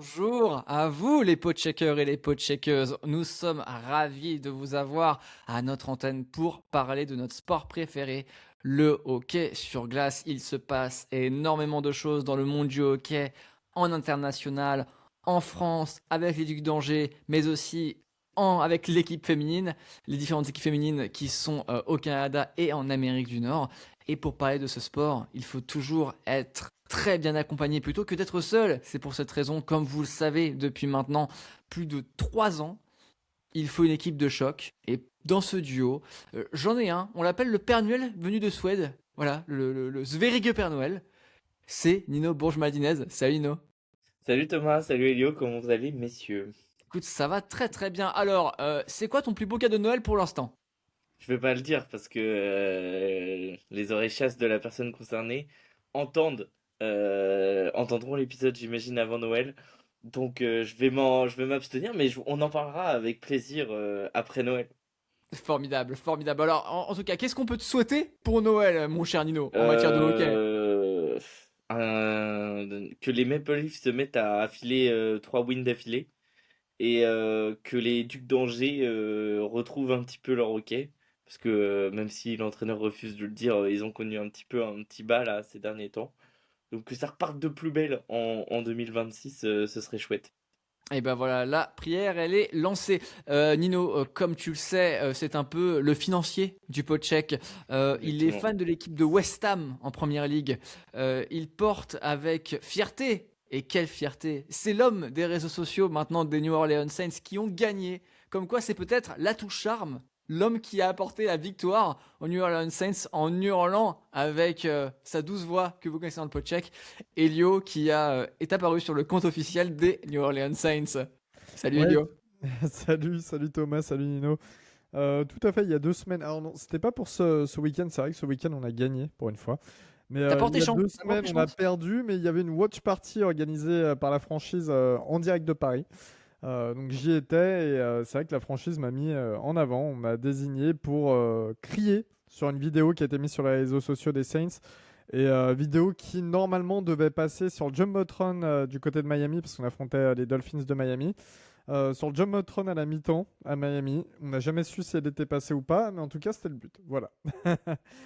Bonjour à vous les podcheckers et les podcheckeuses. Nous sommes ravis de vous avoir à notre antenne pour parler de notre sport préféré, le hockey sur glace. Il se passe énormément de choses dans le monde du hockey, en international, en France, avec les Ducs d'Angers, mais aussi avec l'équipe féminine, les différentes équipes féminines qui sont au Canada et en Amérique du Nord. Et pour parler de ce sport, il faut toujours être très bien accompagné plutôt que d'être seul. C'est pour cette raison, comme vous le savez depuis maintenant plus de 3 ans, il faut une équipe de choc. Et dans ce duo, j'en ai un, on l'appelle le Père Noël venu de Suède. Voilà, le Sverige Père Noël. C'est Nino Bourge-Madinez. Salut Nino. Salut Thomas, salut Elio, comment vous allez messieurs? Écoute, ça va très très bien. Alors, c'est quoi ton plus beau cadeau de Noël pour l'instant? Je vais pas le dire parce que les oreilles chasses de la personne concernée entendront l'épisode j'imagine avant Noël. Donc je vais m'abstenir mais on en parlera avec plaisir après Noël. Formidable, formidable. Alors, en tout cas, qu'est-ce qu'on peut te souhaiter pour Noël, mon cher Nino, en matière de hockey? Euh, que les Maple Leafs se mettent à affiler 3 wins d'affilée et que les Ducs d'Angers retrouvent un petit peu leur hockey. Parce que même si l'entraîneur refuse de le dire, ils ont connu un petit peu un petit bas là ces derniers temps. Donc que ça reparte de plus belle en 2026, ce serait chouette. Et ben voilà, la prière, elle est lancée. Nino, comme tu le sais, c'est un peu le financier du Podcheck. Il est Exactement. fan de l'équipe de West Ham en Première Ligue. Il porte avec fierté, et quelle fierté, c'est l'homme des réseaux sociaux maintenant des New Orleans Saints qui ont gagné. Comme quoi, c'est peut-être l'atout charme, l'homme qui a apporté la victoire aux New Orleans Saints en hurlant avec sa douce voix que vous connaissez dans le Podcheck. Elio qui est apparu sur le compte officiel des New Orleans Saints. Salut Ouais, Elio. salut Thomas, salut Nino. Tout à fait, il y a 2 semaines. Alors non, c'était pas pour ce week-end, c'est vrai que ce week-end on a gagné pour une fois. Mais T'as il porté y a chance. deux T'as porté semaines on a chance. perdu, mais il y avait une watch party organisée par la franchise en direct de Paris. Donc j'y étais et c'est vrai que la franchise m'a mis en avant, on m'a désigné pour crier sur une vidéo qui a été mise sur les réseaux sociaux des Saints. Et vidéo qui normalement devait passer sur le Jumbotron du côté de Miami, parce qu'on affrontait les Dolphins de Miami. Sur le Jumbotron à la mi-temps à Miami. On n'a jamais su si elle était passée ou pas, mais en tout cas, c'était le but. Voilà. Voilà.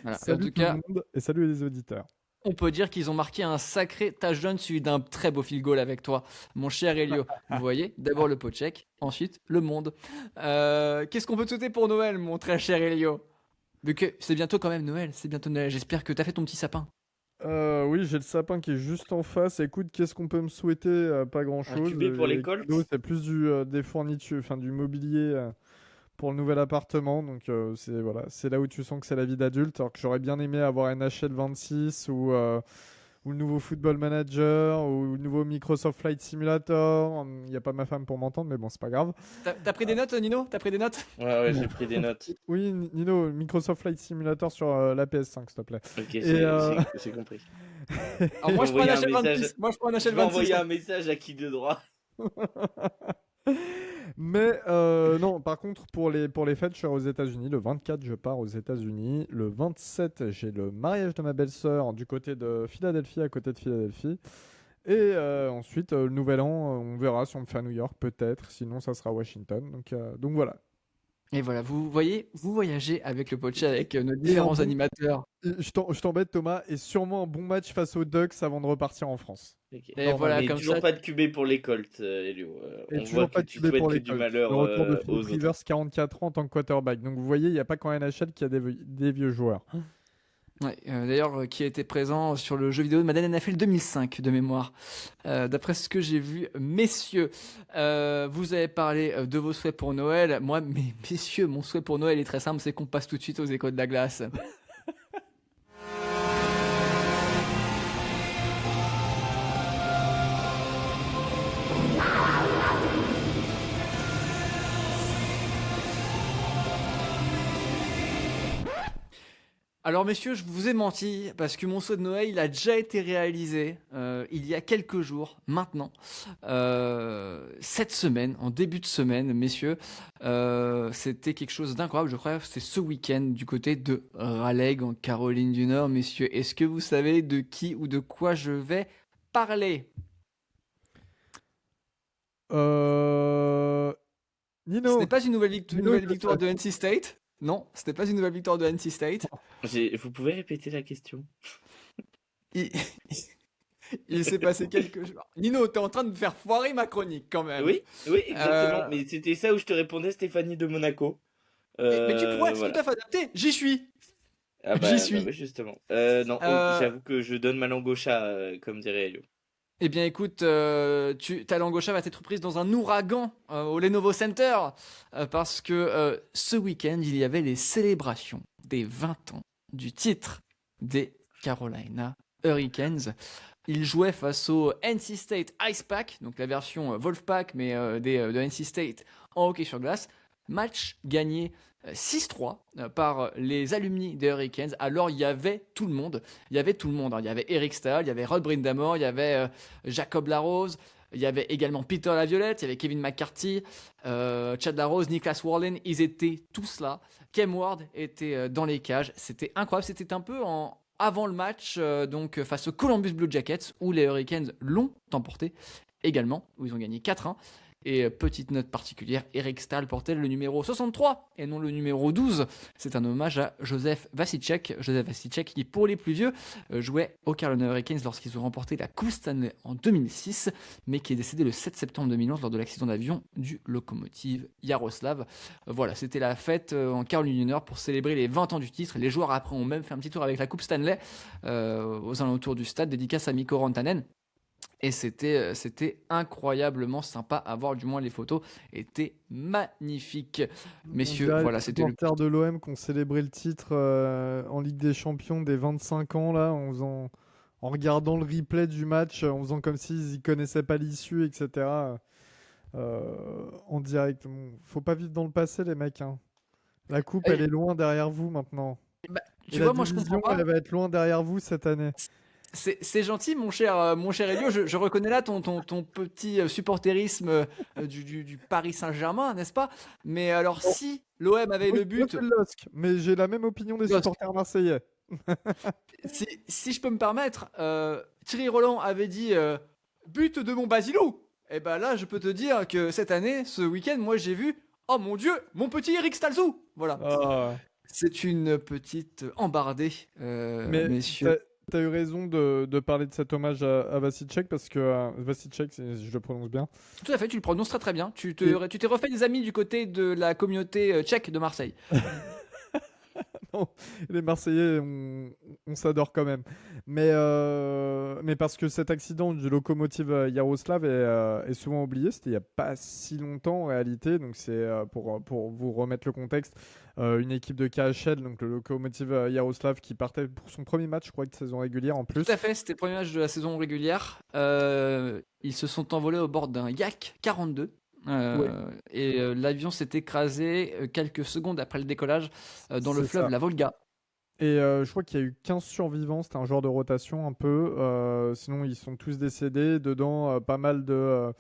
Et en Salut tout tout le cas, monde et salut les auditeurs. on peut dire qu'ils ont marqué un sacré touchdown suivi d'un très beau field goal avec toi, mon cher Elio. Vous voyez, d'abord le Podcheck, ensuite le monde. Qu'est-ce qu'on peut te souhaiter pour Noël, mon très cher Elio? Vu que c'est bientôt quand même Noël, c'est bientôt Noël. J'espère que t'as fait ton petit sapin. Oui, j'ai le sapin qui est juste en face. Écoute, qu'est-ce qu'on peut me souhaiter? Pas Un grand-chose. QB pour les Les cadeaux, Colts. c'est plus des fournitures, enfin du mobilier pour le nouvel appartement. Donc c'est voilà, c'est là où tu sens que c'est la vie d'adulte. Alors que j'aurais bien aimé avoir NHL 26 ou le nouveau Football Manager, ou le nouveau Microsoft Flight Simulator. Il n'y a pas ma femme pour m'entendre, mais bon, c'est pas grave. T'as pris des notes, Nino? T'as pris des notes? Ouais, ouais, j'ai pris des notes. Oui, Nino, Microsoft Flight Simulator sur la PS5, s'il te plaît. Ok, Et, j'ai compris. Alors Je moi vais je prends un envoyer un message. HL26. Moi je prends un Je vais HL26. envoyer un message à qui de droit. Mais non, par contre, pour les fêtes, je serai aux États-Unis. Le 24, je pars aux États-Unis. Le 27, j'ai le mariage de ma belle-sœur du côté de Philadelphie, à côté de Philadelphie. Et ensuite, le nouvel an, on verra si on me fait à New York, peut-être. Sinon, ça sera à Washington. Donc voilà. Et voilà, vous voyez, vous voyagez avec le Podcheck, avec nos Et un différents bon, animateurs. je t'embête, Thomas, et sûrement un bon match face aux Ducks avant de repartir en France. Ok. Et voilà, Mais Normalement. comme ça. toujours pas de QB pour les Colts, Elio. Et On voit toujours que pas de tu QB souhaites pour que les du Colts. malheur Le retour de Philip aux autres. Rivers, 44 ans en tant que quarterback. Donc vous voyez, il n'y a pas qu'en NHL qu'il y a des vieux joueurs. Ouais, d'ailleurs, qui a été présent sur le jeu vidéo de Madden NFL 2005 de mémoire. D'après ce que j'ai vu, messieurs, vous avez parlé de vos souhaits pour Noël. Moi, mais messieurs, mon souhait pour Noël est très simple, c'est qu'on passe tout de suite aux échos de la glace. Alors messieurs, je vous ai menti parce que mon saut de Noël, il a déjà été réalisé il y a quelques jours maintenant. Cette semaine, en début de semaine, messieurs, c'était quelque chose d'incroyable. Je crois que c'est ce week-end du côté de Raleigh en Caroline du Nord, messieurs. Est-ce que vous savez de qui ou de quoi je vais parler? Euh, Ce Nino, n'est pas une nouvelle, Nino, il nouvelle le victoire sait. de NC State. Non, ce n'est pas une nouvelle victoire de NC State. Vous pouvez répéter la question? Il, il s'est passé quelque chose. Nino, t'es en train de me faire foirer ma chronique quand même. Oui, oui, exactement. Euh, Mais c'était ça où je te répondais, Stéphanie de Monaco. mais tu pourrais, c'est tout Voilà. à fait adapté. J'y suis. Ah J'y bah suis. oui, justement. Non, Euh, j'avoue que je donne ma langue au chat, comme dirait Elio. Eh bien, écoute, ta langue va être prise dans un ouragan au Lenovo Center parce que ce week-end, il y avait les célébrations des 20 ans du titre des Carolina Hurricanes. Ils jouaient face au NC State Ice Pack, donc la version Wolfpack, mais de NC State en hockey sur glace. Match gagné 6-3 par les alumni des Hurricanes. Alors, il y avait tout le monde. Il y avait tout le monde. Hein. Il y avait Eric Stahl, il y avait Rod Brind'Amour, il y avait Jacob Larose, il y avait également Peter Laviolette, il y avait Kevin McCarthy, Chad Larose, Niklas Warlen. Ils étaient tous là. Kem Ward était dans les cages. C'était incroyable. C'était un peu avant le match donc face aux Columbus Blue Jackets où les Hurricanes l'ont emporté également, où ils ont gagné 4-1. Et petite note particulière, Eric Stahl portait le numéro 63 et non le numéro 12. C'est un hommage à Joseph Vasicek. Joseph Vasicek qui, pour les plus vieux, jouait aux Carolina Hurricanes lorsqu'ils ont remporté la Coupe Stanley en 2006, mais qui est décédé le 7 septembre 2011 lors de l'accident d'avion du locomotive Yaroslav. Voilà, c'était la fête en Caroline du Nord pour célébrer les 20 ans du titre. Les joueurs après ont même fait un petit tour avec la Coupe Stanley aux alentours du stade, dédicace à Mikko Rantanen. Et c'était incroyablement sympa à voir, du moins les photos étaient magnifiques. On Messieurs, dirait les voilà, c'était le supporters de l'OM qui ont célébré le titre en Ligue des Champions des 25 ans, là, en regardant le replay du match, en faisant comme s'ils y connaissaient pas l'issue, etc. En direct. Bon, faut pas vivre dans le passé, les mecs, hein. La coupe, elle Et, est loin derrière vous maintenant. bah, Et tu la vois, moi je comprends division, elle pas. va être loin derrière vous cette année. C'est gentil, mon cher Elio. Je reconnais là ton petit supporterisme du Paris Saint-Germain, n'est-ce pas? Mais alors, Bon, si l'OM avait moi, le moi, but, c'est le LOSC, mais j'ai la même opinion des supporters marseillais. si je peux me permettre, Thierry Roland avait dit but de mon Basilou. Et ben là, je peux te dire que cette année, ce week-end, moi j'ai vu, oh mon Dieu, mon petit Eric Stalzou. Voilà. Ah. C'est une petite embardée, Mais messieurs. t'as eu raison de parler de cet hommage à Vasicek parce que Vasicek, je le prononce bien. Tout à fait, tu le prononces très très bien. Et Tu t'es refait des amis du côté de la communauté tchèque de Marseille. non, les Marseillais, on s'adore quand même. Mais parce que cet accident du locomotive Yaroslav est souvent oublié, c'était il n'y a pas si longtemps en réalité. Donc c'est pour vous remettre le contexte, une équipe de KHL, donc le locomotive Yaroslav qui partait pour son premier match, je crois, de saison régulière en Tout à plus. fait, c'était le premier match de la saison régulière. Ils se sont envolés au bord d'un Yak 42. Ouais, L'avion s'est écrasé quelques secondes après le décollage dans le c'est fleuve ça. la Volga. Et je crois qu'il y a eu 15 survivants, c'était un genre de rotation un peu. Sinon, ils sont tous décédés. Dedans, pas mal de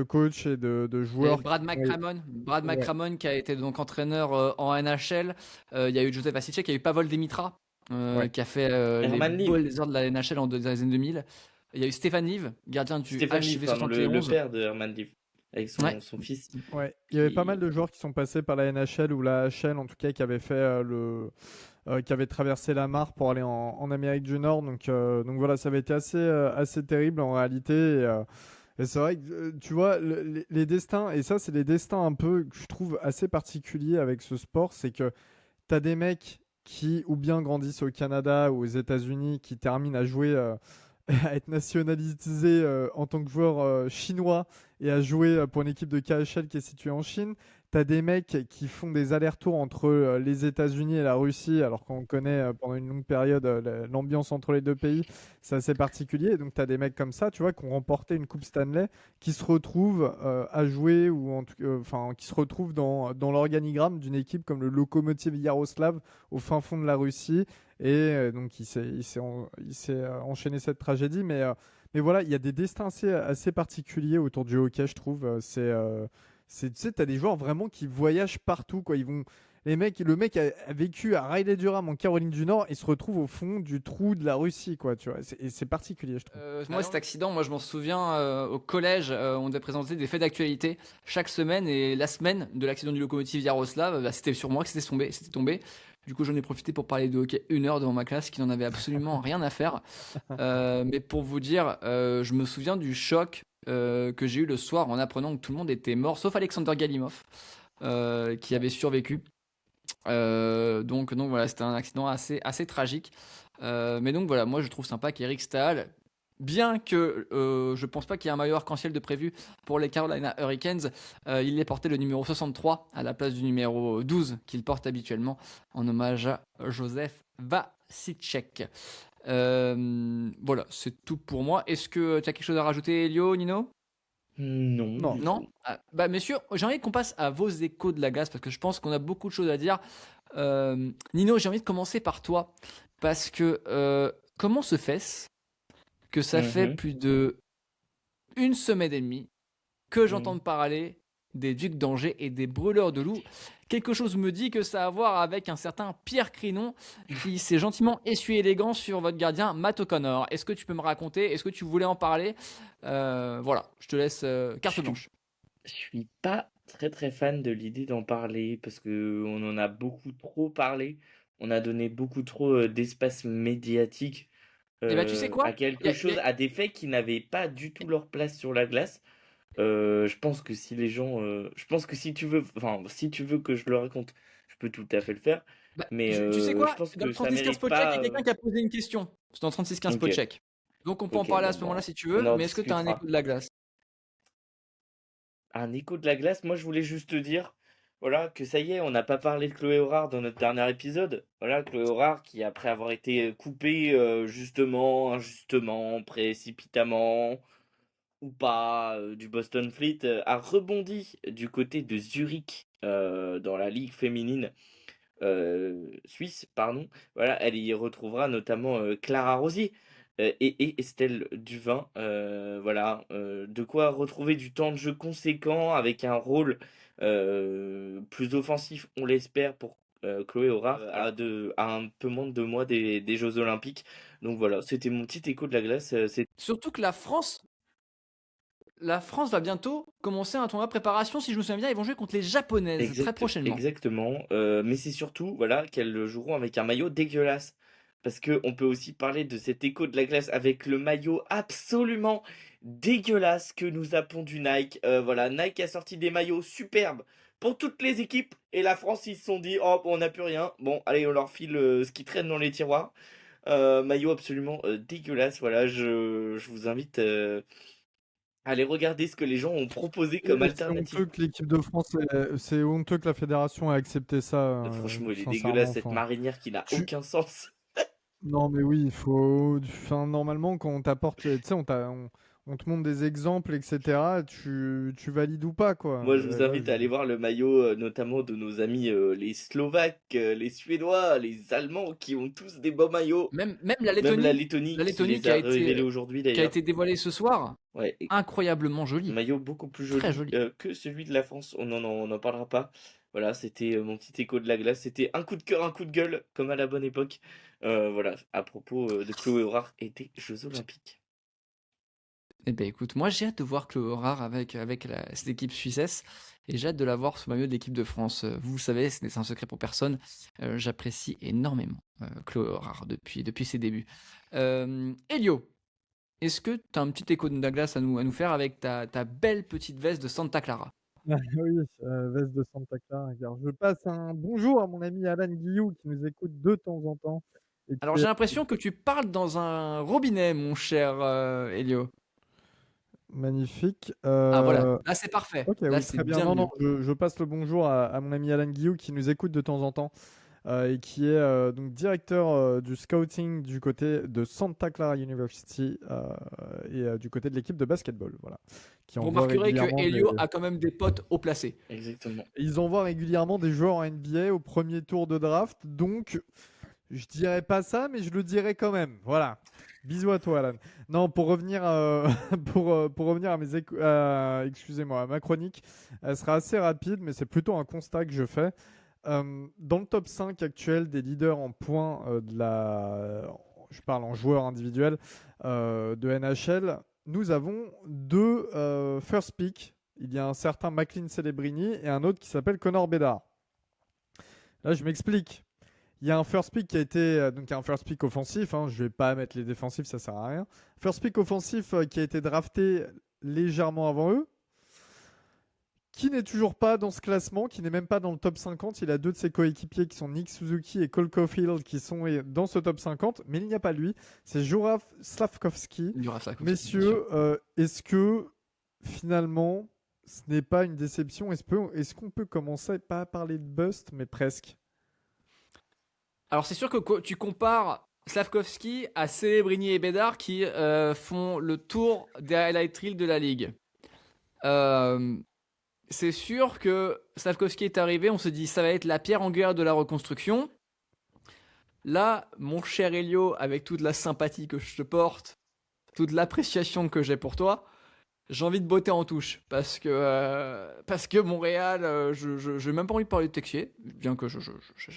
coachs et de Et joueurs. Brad Ouais, McCrammon qui a été donc entraîneur en NHL. Il y a eu Joseph Vasicek, il y a eu Pavol Demitra ouais. qui a fait les Herman Liv. beaux heures de la NHL dans les années 2000. Il y a eu Stéphane Liv, gardien du Stéphane Liv, HV pardon, le 71. père de Herman Liv, avec Ouais. son fils. Ouais, il y avait pas mal Qui... de joueurs qui sont passés par la NHL ou la HL en tout cas qui avaient fait qui avaient traversé la mare pour aller en Amérique du Nord. Donc voilà, ça avait été assez terrible en réalité. Et c'est vrai que tu vois les destins et ça c'est les destins un peu que je trouve assez particuliers avec ce sport, c'est que t'as des mecs qui ou bien grandissent au Canada ou aux États-Unis qui terminent à jouer à être nationalisé en tant que joueur chinois et à jouer pour une équipe de KHL qui est située en Chine. T'as des mecs qui font des allers-retours entre les États-Unis et la Russie, alors qu'on connaît pendant une longue période l'ambiance entre les deux pays, c'est assez particulier. Et donc t'as des mecs comme ça, tu vois, qui ont remporté une Coupe Stanley, qui se retrouvent à jouer ou enfin qui se retrouvent dans l'organigramme d'une équipe comme le Lokomotiv Yaroslav au fin fond de la Russie. Et donc, il s'est enchaîné cette tragédie. Mais voilà, il y a des destins assez particuliers autour du hockey, je trouve. Tu sais, t'as des joueurs vraiment qui voyagent partout, quoi. Le mec a vécu à Raleigh-Durham en Caroline du Nord et se retrouve au fond du trou de la Russie, quoi, tu vois. Et c'est particulier, je trouve. Moi, cet accident, moi, je m'en souviens au collège, on devait présenter des faits d'actualité chaque semaine et la semaine de l'accident du locomotive Yaroslav, bah, c'était sur moi que c'était tombé. Du coup, j'en ai profité pour parler de hockey 1 heure devant ma classe qui n'en avait absolument rien à faire. Mais pour vous dire, je me souviens du choc que j'ai eu le soir en apprenant que tout le monde était mort, sauf Alexander Galimov, qui avait survécu. Donc voilà, c'était un accident assez tragique. Mais donc voilà, moi je trouve sympa qu'Eric Staal, bien que je pense pas qu'il y ait un maillot arc-en-ciel de prévu pour les Carolina Hurricanes, il ait porté le numéro 63 à la place du numéro 12 qu'il porte habituellement en hommage à Joseph Vasicek. Voilà, c'est tout pour moi. Est-ce que tu as quelque chose à rajouter, Elio, Nino? Non, Non. du Non? tout. Bah messieurs, j'ai envie qu'on passe à vos échos de la glace parce que je pense qu'on a beaucoup de choses à dire. Nino, j'ai envie de commencer par toi parce que comment se fait-ce que ça fait Mhm, plus de une semaine et demie que mhm. j'entends parler des Ducs d'Angers et des Brûleurs de Loups? Quelque chose me dit que ça a à voir avec un certain Pierre Crinon qui s'est gentiment essuyé les gants sur votre gardien Matt O'Connor. Est-ce que tu peux me raconter? Est-ce que tu voulais en parler? Voilà, je te laisse Je carte suis, blanche. je suis pas très très fan de l'idée d'en parler parce que on en a beaucoup trop parlé. On a donné beaucoup trop d'espace médiatique Et bah tu sais quoi? à quelque chose, à des faits qui n'avaient pas du tout leur place sur la glace. Je pense que si les gens, je pense que si tu veux, enfin, si tu veux que je le raconte, je peux tout à fait le faire. Bah, Mais tu sais je quoi? pense Dans que le ça 36-15 mérite Podcheck, il y pas. a quelqu'un qui a posé une question. C'est dans le 36-15 Ok, Podcheck. Donc on peut en ok, parler à bon, ce moment-là bah, si tu on veux, en mais est-ce que tu as un écho discutera. de la glace? Un écho de la glace, moi je voulais juste te dire, voilà, que ça y est, on n'a pas parlé de Chloé Horard dans notre dernier épisode. Voilà, Chloé Horard qui, après avoir été coupée justement, injustement, précipitamment, ou pas, du Boston Fleet, a rebondi du côté de Zurich dans la ligue féminine suisse, pardon. Voilà, elle y retrouvera notamment Clara Rosier et Estelle Duvin. Voilà, de quoi retrouver du temps de jeu conséquent avec un rôle plus offensif, on l'espère, pour Chloé Horard à un peu moins de 2 mois des Jeux Olympiques. Donc voilà, c'était mon petit écho de la glace. Surtout que la France va bientôt commencer un tournoi de préparation. Si je me souviens bien, ils vont jouer contre les Japonaises très prochainement. Exactement. Mais c'est surtout, voilà, qu'elles joueront avec un maillot dégueulasse. Parce que on peut aussi parler de cet écho de la glace avec le maillot absolument dégueulasse que nous a pondu Nike. Voilà, Nike a sorti des maillots superbes pour toutes les équipes. Et la France, ils se sont dit, oh, on n'a plus rien. Bon, allez, on leur file ce qui traîne dans les tiroirs. Maillot absolument dégueulasse. Voilà, je vous invite à aller regarder ce que les gens ont proposé Et comme c'est alternative. honteux que l'équipe de France, c'est honteux que la fédération ait accepté ça, Franchement, il est sincèrement. dégueulasse cette Enfin, marinière qui n'a tu... aucun sens. Non, mais oui, il faut. Enfin, normalement, quand on t'apporte, tu sais, on te montre des exemples, etc., tu valides ou pas, quoi. Moi, je vous Là, invite à aller voir le maillot, notamment de nos amis les Slovaques, les Suédois, les Allemands, qui ont tous des beaux maillots. Même la Même la Lettonie, Lettonie, la qui Lettonie les a révélés aujourd'hui qui a d'ailleurs. été dévoilée ce soir, Ouais, incroyablement un jolie, maillot beaucoup plus très joli jolie. que celui de la France. On n'en parlera pas. Voilà, c'était mon petit écho de la glace. C'était un coup de cœur, un coup de gueule, comme à la bonne époque. Voilà, à propos de Chloé Horard et des Jeux Olympiques. Eh ben écoute, moi j'ai hâte de voir Chloé Horard avec cette équipe suissesse et j'ai hâte de la voir sous maillot de l'équipe de France. Vous le savez, ce n'est un secret pour personne. J'apprécie énormément Chloé Horard depuis ses débuts. Elio, est-ce que tu as un petit écho de Douglas à nous faire avec ta belle petite veste de Santa Clara? Ah oui, veste de Santa Clara. Alors, je passe un bonjour à mon ami Alan Guillou qui nous écoute de temps en temps et Alors qui est j'ai l'impression que tu parles dans un robinet, mon cher Elio. magnifique. Ah voilà, là c'est parfait. Ok, Là oui, c'est très bien. bien Non, non, mieux. je passe le bonjour à mon ami Alan Guillou qui nous écoute de temps en temps et qui est donc directeur du scouting du côté de Santa Clara University et du côté de l'équipe de basketball. Voilà, qui Vous envoie remarquerez que régulièrement Elio a quand même des potes haut placés. Exactement. ils envoient régulièrement des joueurs en NBA au premier tour de draft. Donc, Je dirais pas ça, mais je le dirais quand même. Voilà. Bisous à toi, Alan. Non, pour revenir, pour revenir à excusez-moi, à ma chronique, elle sera assez rapide, mais c'est plutôt un constat que je fais. Dans le top 5 actuel des leaders en points je parle en joueurs individuels de NHL, nous avons deux first pick. Il y a un certain McLean Celebrini et un autre qui s'appelle Connor Bedard. Là, je m'explique. Il y a un first pick qui a été donc un first pick offensif. Je vais pas mettre les défensifs, ça sert à rien. First pick offensif qui a été drafté légèrement avant eux, qui n'est toujours pas dans ce classement, qui n'est même pas dans le top 50. Il a deux de ses coéquipiers qui sont Nick Suzuki et Cole Caulfield qui sont dans ce top 50, mais il n'y a pas lui. C'est Juraj Slavkovski. Messieurs, est-ce que finalement ce n'est pas une déception? Est-ce qu'on peut commencer, pas à parler de bust, mais presque? Alors c'est sûr que tu compares Slavkovski à Celebrini et Bedard qui font le tour des highlight reels de la ligue. C'est sûr que Slavkovski est arrivé, on se dit ça va être la pierre angulaire de la reconstruction. Là, mon cher Elio, avec toute la sympathie que je te porte, toute l'appréciation que j'ai pour toi, j'ai envie de botter en touche parce que Montréal, je n'ai même pas envie de parler de Texier, bien que je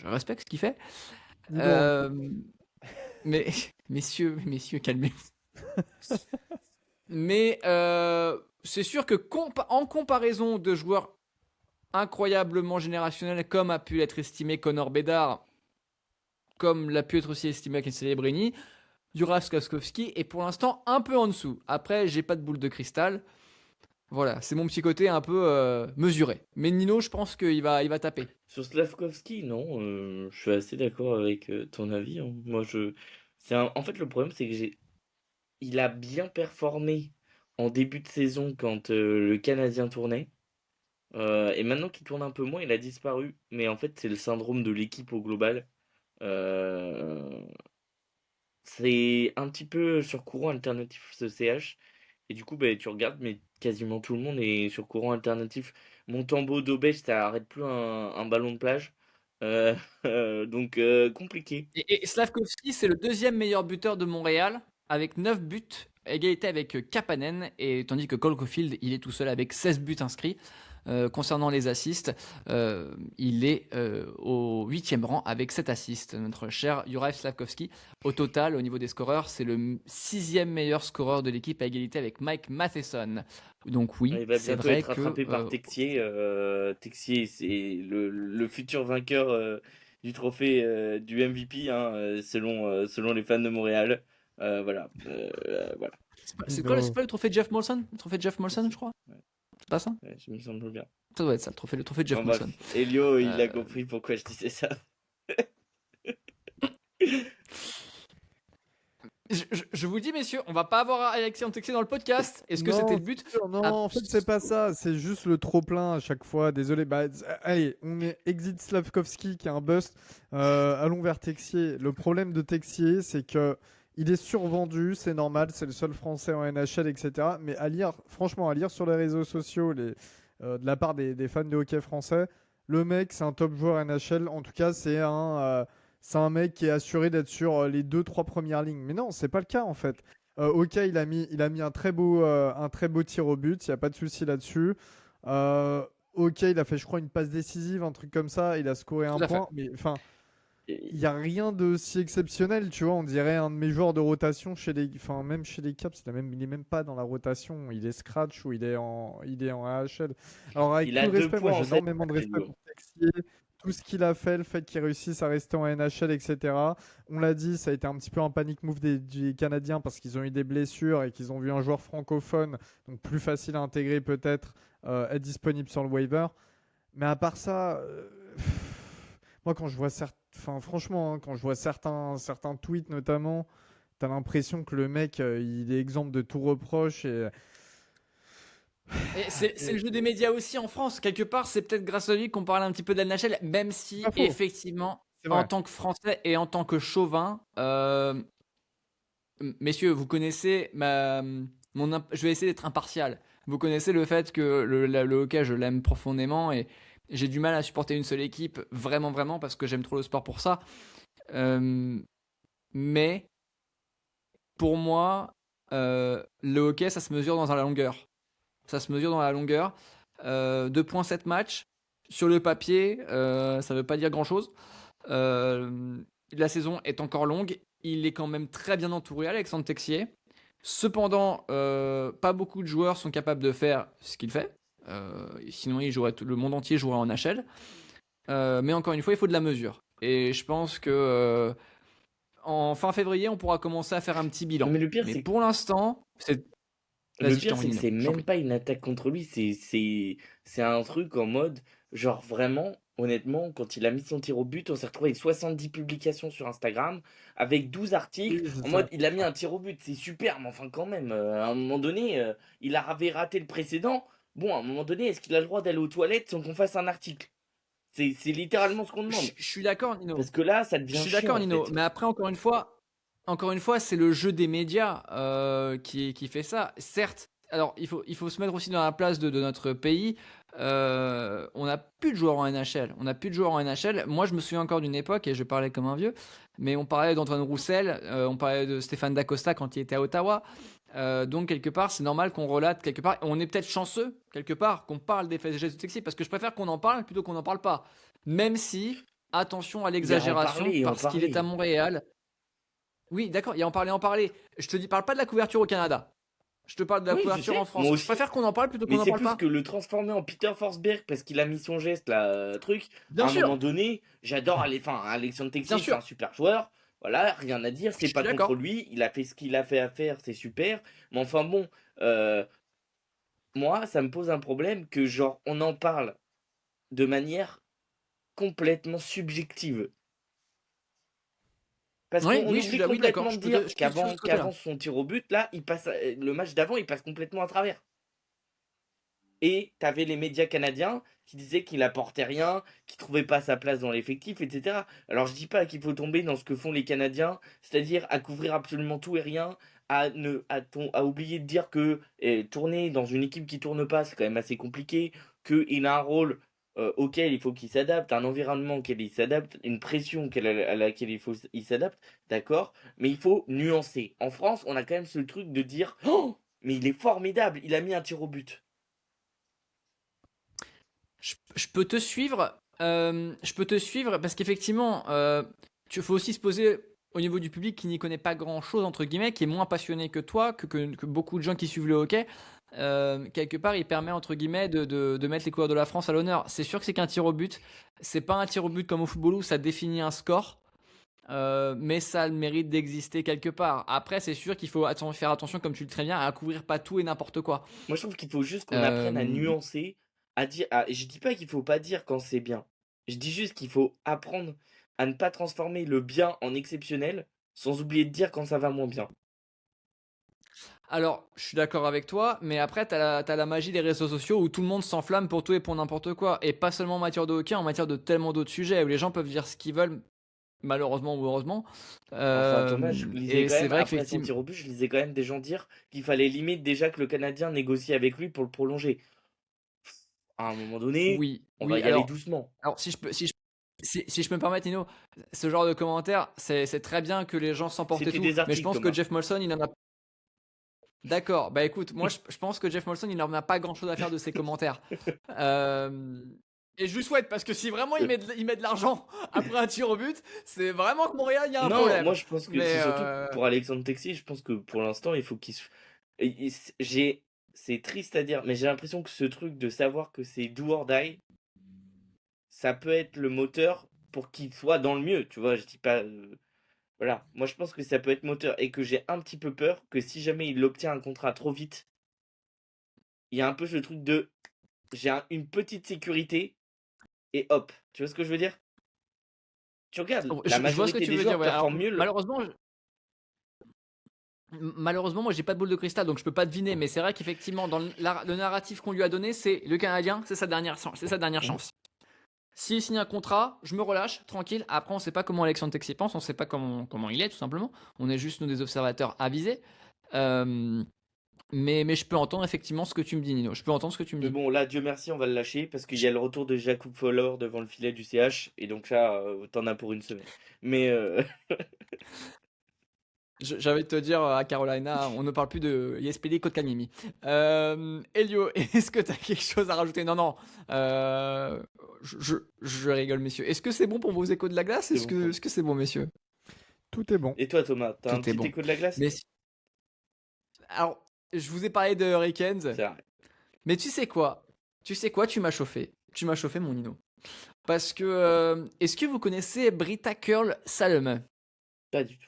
respecte ce qu'il fait. Mais messieurs, calmez-vous. Mais c'est sûr que en comparaison de joueurs incroyablement générationnels comme a pu être estimé Connor Bedard, comme l'a pu être aussi estimé Ken Celebrini, Juraj Slavkovski est pour l'instant un peu en dessous. Après, j'ai pas de boule de cristal. Voilà, c'est mon petit côté un peu mesuré. Mais Nino, je pense qu'il va taper. Sur Slavkovski, non, je suis assez d'accord avec ton avis. Moi, en fait, le problème, c'est que il a bien performé en début de saison quand le Canadien tournait. Et maintenant qu'il tourne un peu moins, il a disparu. Mais en fait, c'est le syndrome de l'équipe au global. Euh, C'est un petit peu sur courant alternatif ce CH. Et du coup, bah, tu regardes, mais quasiment tout le monde est sur courant alternatif. Montembeau, Dobej, ça arrête plus un ballon de plage. Euh, donc, compliqué. Et Slavkovski, c'est le deuxième meilleur buteur de Montréal, avec 9 buts, à égalité avec Kapanen, et tandis que Cole Caulfield, il est tout seul avec 16 buts inscrits. Concernant les assists, il est au 8e rang avec 7 assists, notre cher Juraj Slavkovski. Au total, au niveau des scoreurs, c'est le 6e meilleur scoreur de l'équipe à égalité avec Mike Matheson. Donc oui, Il va c'est bientôt vrai être rattrapé par Texier. Texier, c'est le futur vainqueur du trophée du MVP, hein, selon les fans de Montréal. Voilà. Voilà. C'est pas le trophée de Jeff Molson? Le trophée de Jeff Molson, je crois. Ouais. C'est pas ça? Ouais, je me semble bien. Ça doit être ça, le trophée de Jeff Enfin, Molson. Elio, il a compris pourquoi je disais ça. Je vous dis, messieurs, on va pas avoir Alexandre Texier dans le podcast. Est-ce que c'était le but? Non, en fait, c'est pas ça. C'est juste le trop-plein à chaque fois. Désolé. Allez, on est exit Slavkovski qui est un bust. Allons vers Texier. Le problème de Texier, c'est que il est survendu. C'est normal. C'est le seul Français en NHL, etc. Mais franchement, à lire sur les réseaux sociaux, de la part des fans de hockey français, le mec, c'est un top joueur NHL. En tout cas, c'est un mec qui est assuré d'être sur les 2-3 premières lignes. Mais non, c'est pas le cas en fait. Ok, il a mis un très beau tir au but, il n'y a pas de souci là-dessus. Ok, il a fait, je crois, une passe décisive, un truc comme ça, il a scoré un point. Mais enfin, il n'y a rien de si exceptionnel, tu vois. On dirait un de mes joueurs de rotation même chez les Caps, il est même pas dans la rotation. Il est scratch ou il est en AHL. Alors, avec tout le respect, moi j'ai énormément de respect pour Texier. Tout ce qu'il a fait, le fait qu'il réussisse à rester en NHL, etc. On l'a dit, ça a été un petit peu un panic move des Canadiens parce qu'ils ont eu des blessures et qu'ils ont vu un joueur francophone, donc plus facile à intégrer peut-être, être disponible sur le waiver. Mais à part ça, moi quand je vois franchement, quand je vois certains tweets notamment, t'as l'impression que le mec, il est exempt de tout reproche et c'est le jeu des médias aussi en France. Quelque part, c'est peut-être grâce à lui qu'on parle un petit peu de la NHL, même si effectivement, en tant que Français et en tant que chauvin, messieurs, vous connaissez je vais essayer d'être impartial. Vous connaissez le fait que le hockey, je l'aime profondément et j'ai du mal à supporter une seule équipe, vraiment, vraiment, parce que j'aime trop le sport pour ça. Euh, mais pour moi, le hockey, ça se mesure dans la longueur. Ça se mesure dans la longueur. 2,7 matchs. Sur le papier, ça ne veut pas dire grand-chose. La saison est encore longue. Il est quand même très bien entouré, Alexandre Texier. Cependant, pas beaucoup de joueurs sont capables de faire ce qu'il fait. Sinon, le monde entier jouerait en HL. Mais encore une fois, il faut de la mesure. Et je pense que en fin février, on pourra commencer à faire un petit bilan. Mais le pire, Mais c'est pour l'instant, c'est. Le Vas-y, je pire, t'en c'est que Nino. c'est J'en même prie. pas une attaque contre lui, c'est un truc en mode, genre vraiment, honnêtement, quand il a mis son tir au but, on s'est retrouvé avec 70 publications sur Instagram, avec 12 articles, Oui, c'est en ça. mode, il a mis un tir au but, c'est super, mais enfin quand même, à un moment donné, il avait raté le précédent, bon, à un moment donné, est-ce qu'il a le droit d'aller aux toilettes sans qu'on fasse un article? C'est littéralement ce qu'on demande. Je suis d'accord, Nino. Parce que là, ça Je devient suis chiant, d'accord, en Nino. fait. Mais après, encore une fois, c'est le jeu des médias qui fait ça. Certes, alors il faut se mettre aussi dans la place de notre pays. On n'a plus de joueurs en NHL. On n'a plus de joueurs en NHL. Moi, je me souviens encore d'une époque, et je parlais comme un vieux, mais on parlait d'Antoine Roussel, on parlait de Stéphane Dacosta quand il était à Ottawa. Donc, quelque part, c'est normal qu'on relate quelque part. On est peut-être chanceux, quelque part, qu'on parle des faits et gestes de Texier, parce que je préfère qu'on en parle plutôt qu'on n'en parle pas. Même si, attention à Il y a en l'exagération, parler et en parce qu'il est à parler. Montréal. Oui, d'accord, il y a en parler, en parler. Je te dis, parle pas de la couverture au Canada. Je te parle de la Oui, je couverture en sais, moi France. Je aussi. préfère qu'on en parle plutôt qu'on Mais n'en c'est parle plus pas. que le transformer en Peter Forsberg parce qu'il a mis son geste là, truc. Bien À un moment sûr, donné, j'adore aller. Enfin, Alexandre bien Texier, c'est un sûr, super joueur. Voilà, rien à dire, je c'est suis pas contre d'accord. lui. Il a fait ce qu'il a fait à faire, c'est super. Mais enfin bon, euh, moi, ça me pose un problème que genre on en parle de manière complètement subjective. Parce Oui, qu'on oui, oublie oui, d'accord. complètement de dire Je peux te suivre de ce côté-là. qu'avant son tir au but, là, il passe le match d'avant, il passe complètement à travers. Et tu avais les médias canadiens qui disaient qu'il apportait rien, qu'il trouvait pas sa place dans l'effectif, etc. Alors je dis pas qu'il faut tomber dans ce que font les Canadiens, c'est-à-dire à couvrir absolument tout et rien, à oublier de dire que tourner dans une équipe qui tourne pas, c'est quand même assez compliqué, qu'il a un rôle auquel il faut qu'il s'adapte, un environnement auquel il s'adapte, une pression à laquelle il s'adapte, d'accord, mais il faut nuancer. En France, on a quand même ce truc de dire oh, mais il est formidable, il a mis un tir au but. Je peux te suivre. Je peux te suivre parce qu'effectivement, il faut aussi se poser au niveau du public qui n'y connaît pas grand-chose, entre guillemets, qui est moins passionné que toi, que beaucoup de gens qui suivent le hockey. Quelque part, il permet, entre guillemets, de mettre les couleurs de la France à l'honneur. C'est sûr que c'est qu'un tir au but. C'est pas un tir au but comme au football où ça définit un score. Mais ça a le mérite d'exister quelque part. Après, c'est sûr qu'il faut faire attention, comme tu le dis très bien, à couvrir pas tout et n'importe quoi. Moi, je trouve qu'il faut juste qu'on apprenne à Euh, nuancer, à dire. Je dis pas qu'il faut pas dire quand c'est bien. Je dis juste qu'il faut apprendre à ne pas transformer le bien en exceptionnel, sans oublier de dire quand ça va moins bien. Alors, je suis d'accord avec toi, mais après, t'as la magie des réseaux sociaux où tout le monde s'enflamme pour tout et pour n'importe quoi. Et pas seulement en matière de hockey, en matière de tellement d'autres sujets où les gens peuvent dire ce qu'ils veulent, malheureusement ou heureusement. Enfin, Thomas, je lisais Et quand c'est même, vrai après son qu'effectivement. tir au but, je lisais quand même des gens dire qu'il fallait limite déjà que le Canadien négocie avec lui pour le prolonger. À un moment donné, Oui, on va oui, y aller alors, doucement. si je peux me permettre, Nino, ce genre de commentaire, c'est très bien que les gens s'emportent et C'était tout, des mais je articles, pense que Thomas. Jeff Molson, il en a. D'accord, bah écoute, moi je pense que Jeff Molson il n'en a pas grand chose à faire de ses commentaires. Euh, Et je lui souhaite parce que si vraiment il met de l'argent après un tir au but, c'est vraiment que Montréal il y a un Non, moi problème. je pense que Mais c'est surtout pour Alexandre Texier, je pense que pour l'instant il faut qu'il se. J'ai. C'est triste à dire, mais j'ai l'impression que ce truc de savoir que c'est do or die, ça peut être le moteur pour qu'il soit dans le mieux, tu vois. Je dis pas. Voilà, moi je pense que ça peut être moteur et que j'ai un petit peu peur que si jamais il obtient un contrat trop vite, il y a un peu ce truc de une petite sécurité et hop. Tu vois ce que je veux dire? Tu regardes, la je vois ce que majorité tu des veux dire. joueurs Ouais. Alors performent mieux. malheureusement moi j'ai pas de boule de cristal donc je peux pas deviner. Mais c'est vrai qu'effectivement dans le narratif qu'on lui a donné, c'est le Canadien, c'est sa dernière Mhm. chance. S'il signe un contrat, je me relâche, tranquille. Après, on sait pas comment Alexandre Texier pense, on sait pas comment il est, tout simplement. On est juste, nous, des observateurs avisés. Euh, Mais je peux entendre effectivement ce que tu me dis, Nino. Je peux entendre ce que tu me Mais dis. bon, là, Dieu merci, on va le lâcher parce qu'il y a le retour de Jacob Fowler devant le filet du CH. Et donc là, t'en as pour une semaine. Mais J'avais de te dire à Carolina, on ne parle plus de YSPD Kotkaniemi. Elio, est-ce que tu as quelque chose à rajouter? Non, non. Je rigole, messieurs. Est-ce que c'est bon pour vos échos de la glace? C'est Est-ce bon pour que c'est bon, messieurs? Tout est bon. Et toi, Thomas, t'as un Tout est petit bon. écho de la glace? Mais alors, je vous ai parlé de Hurricanes, C'est vrai. mais tu sais quoi? Tu m'as chauffé. Tu m'as chauffé, mon Nino. Parce que, est-ce que vous connaissez Britta Curl Salem? Pas du tout.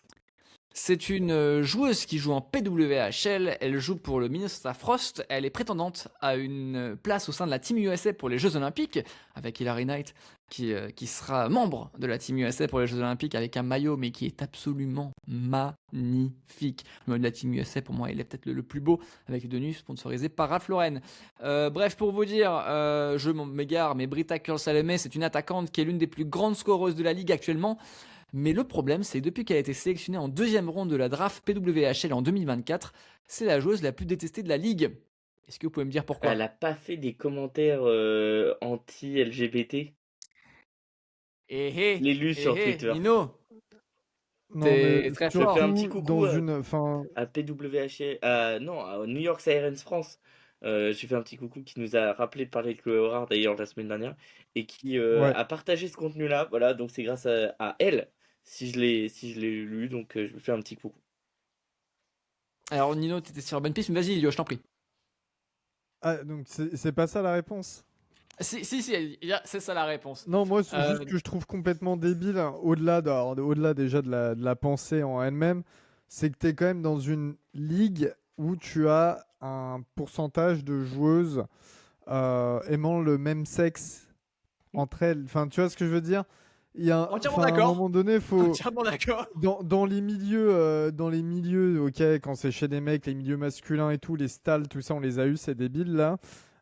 C'est une joueuse qui joue en PWHL. Elle joue pour le Minnesota Frost. Elle est prétendante à une place au sein de la Team USA pour les Jeux Olympiques, avec Hilary Knight, qui sera membre de la Team USA pour les Jeux Olympiques avec un maillot, mais qui est absolument magnifique. Le maillot de la Team USA, pour moi, il est peut-être le plus beau, avec les tenues sponsorisées par Ralph Lauren. Bref, pour vous dire, je m'égare, mais Britta Curl-Salome, c'est une attaquante qui est l'une des plus grandes scoreuses de la ligue actuellement. Mais le problème, c'est que depuis qu'elle a été sélectionnée en deuxième ronde de la draft PWHL en 2024, c'est la joueuse la plus détestée de la ligue. Est-ce que vous pouvez me dire pourquoi? Elle a pas fait des commentaires anti-LGBT? Je l'ai lu sur Twitter. Nino, Non, t'es mais très Je fais fort. un petit surtout coucou dans une. Enfin, à PWHL, non, à New York Sirens France. J'ai fait un petit coucou qui nous a rappelé de parler de Chloé Horard d'ailleurs la semaine dernière et qui ouais. a partagé ce contenu-là. Voilà, donc c'est grâce à elle si je l'ai lu, donc je lui fais un petit coucou. Alors Nino, t'étais sur la bonne piste, mais vas-y, Elio, je t'en prie. Ah, donc c'est pas ça la réponse. Si, c'est ça la réponse. Non, moi, c'est Euh, juste que je trouve complètement débile, hein, au-delà déjà de la pensée en elle-même, c'est que tu es quand même dans une ligue où tu as un pourcentage de joueuses aimant le même sexe entre elles. Enfin, tu vois ce que je veux dire? Il y a Entièrement enfin, à un d'accord. moment donné, faut Entièrement d'accord. dans les milieux, ok, quand c'est chez des mecs, les milieux masculins et tout, les stalls, tout ça, on les a eu, c'est débile là.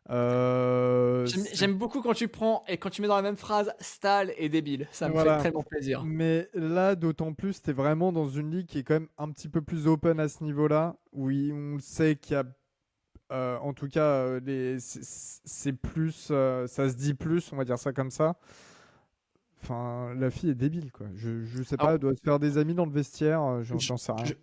J'aime beaucoup quand tu prends et quand tu mets dans la même phrase Stal et débile. Ça me Voilà. fait tellement plaisir. Mais là, d'autant plus, t'es vraiment dans une ligue qui est quand même un petit peu plus open à ce niveau-là, où on sait qu'il y a, en tout cas, c'est plus, ça se dit plus, on va dire ça comme ça. Enfin, la fille est débile, quoi. Je sais pas, Alors, elle doit se faire des amis dans le vestiaire, je, j'en sais rien. je-